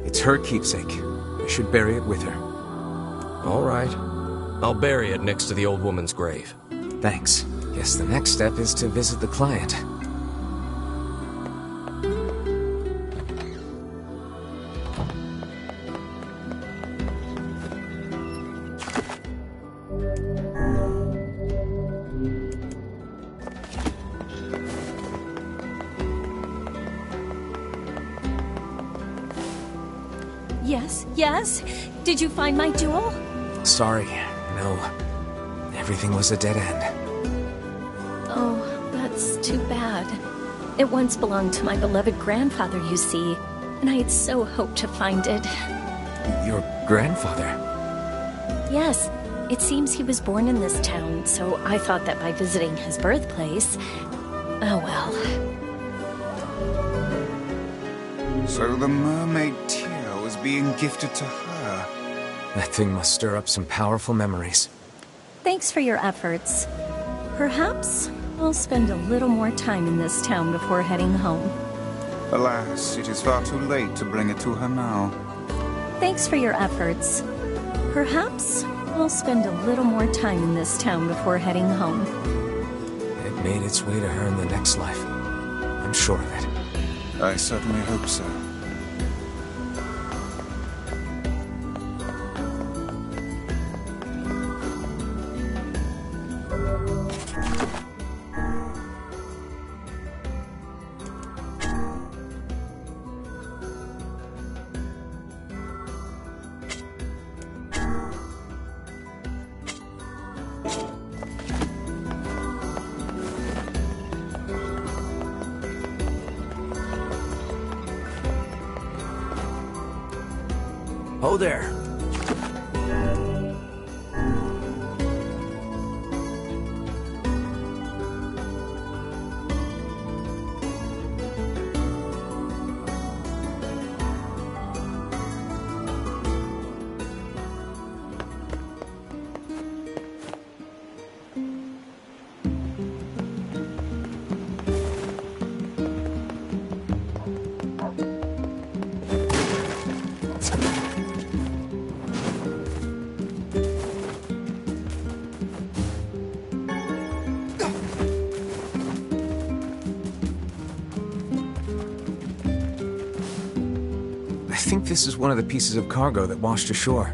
It's her keepsake. I should bury it with her. All right. I'll bury it next to the old woman's grave. Thanks. Guess the next step is to visit the client. Yes? Did you find my jewel? Sorry, no. Everything was a dead end. Oh, that's too bad. It once belonged to my beloved grandfather, you see, and I had so hoped to find it. Your grandfather? Yes, it seems he was born in this town, so I thought that by visiting his birthplace... Oh well. So the mermaid tear was being gifted to her. That thing must stir up some powerful memories. Thanks for your efforts. Perhaps I'll spend a little more time in this town before heading home. Alas, it is far too late to bring it to her now. Thanks for your efforts. Perhaps I'll spend a little more time in this town before heading home. It made its way to her in the next life. I'm sure of it. I certainly hope so. Oh there. I think this is one of the pieces of cargo that washed ashore.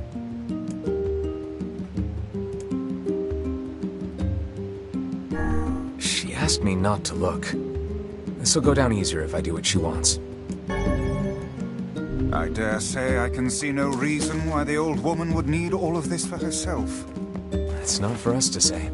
She asked me not to look. This'll go down easier if I do what she wants. I dare say I can see no reason why the old woman would need all of this for herself. It's not for us to say.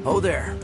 Oh there.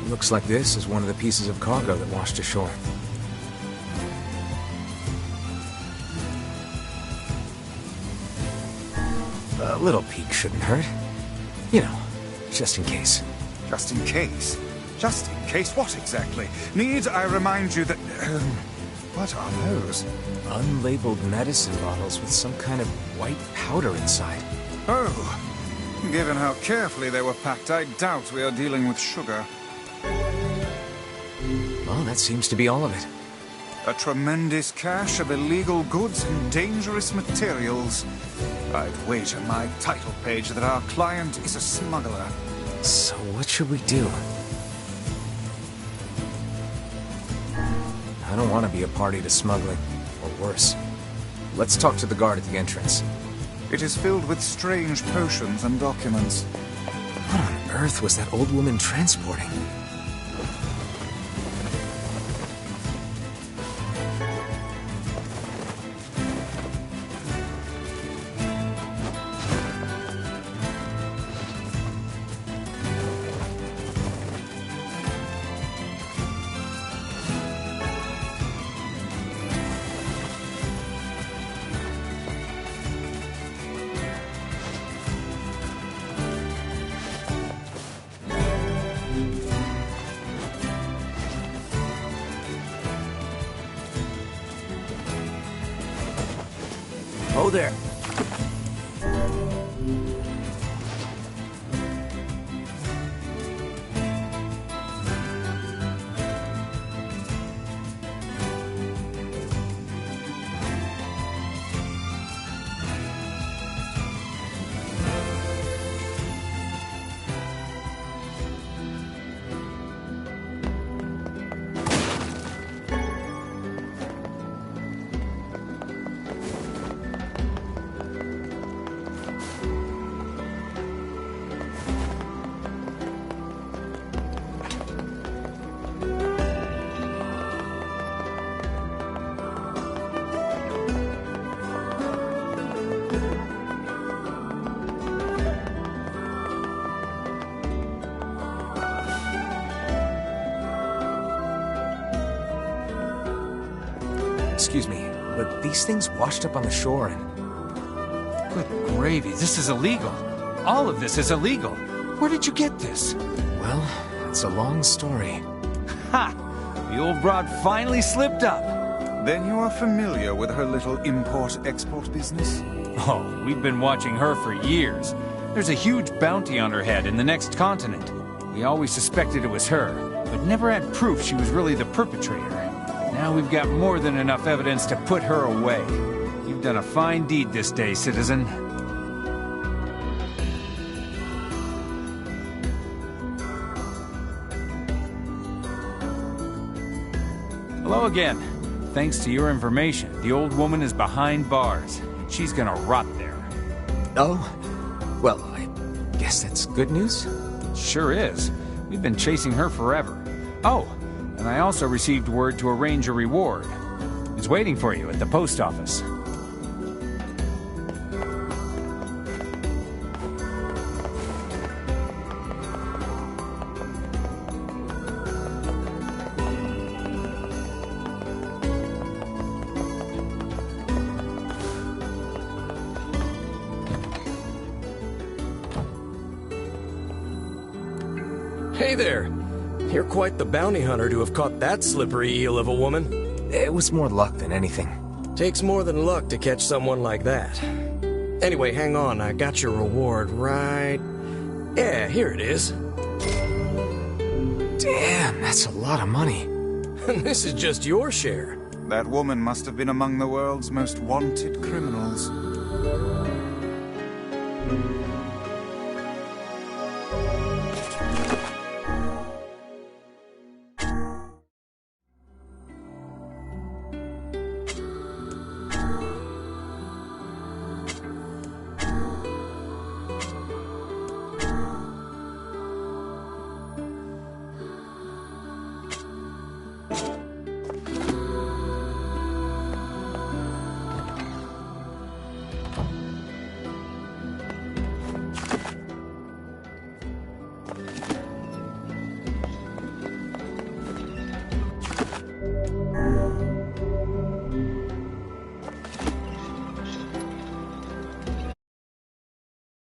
Looks like this is one of the pieces of cargo that washed ashore. A little peek shouldn't hurt. You know, just in case. Just in case? Just in case what exactly? Need I remind you that... what are those? Unlabeled medicine bottles with some kind of white powder inside. Oh, given how carefully they were packed, I doubt we are dealing with sugar. Well, that seems to be all of it. A tremendous cache of illegal goods and dangerous materials. I'd wager my title page that our client is a smuggler. So what should we do? I don't want to be a party to smuggling, or worse. Let's talk to the guard at the entrance. It is filled with strange potions and documents. What on earth was that old woman transporting? Oh there. excuse me, but these things washed up on the shore and... Good gravy, this is illegal. All of this is illegal. Where did you get this? Well, it's a long story. Ha! The old broad finally slipped up. Then you are familiar with her little import-export business? Oh, we've been watching her for years. There's a huge bounty on her head in the next continent. We always suspected it was her, but never had proof she was really the perpetrator. Now we've got more than enough evidence to put her away. You've done a fine deed this day, citizen. Hello again. Thanks to your information, the old woman is behind bars. She's gonna rot there. Oh? Well, I guess that's good news? Sure is. We've been chasing her forever. Oh, and I also received word to arrange a reward. It's waiting for you at the post office. Hey there. You're quite the bounty hunter to have caught that slippery eel of a woman. It was more luck than anything. Takes more than luck to catch someone like that. Anyway, hang on, I got your reward right... Yeah, here it is. Damn, that's a lot of money. And this is just your share. That woman must have been among the world's most wanted criminals.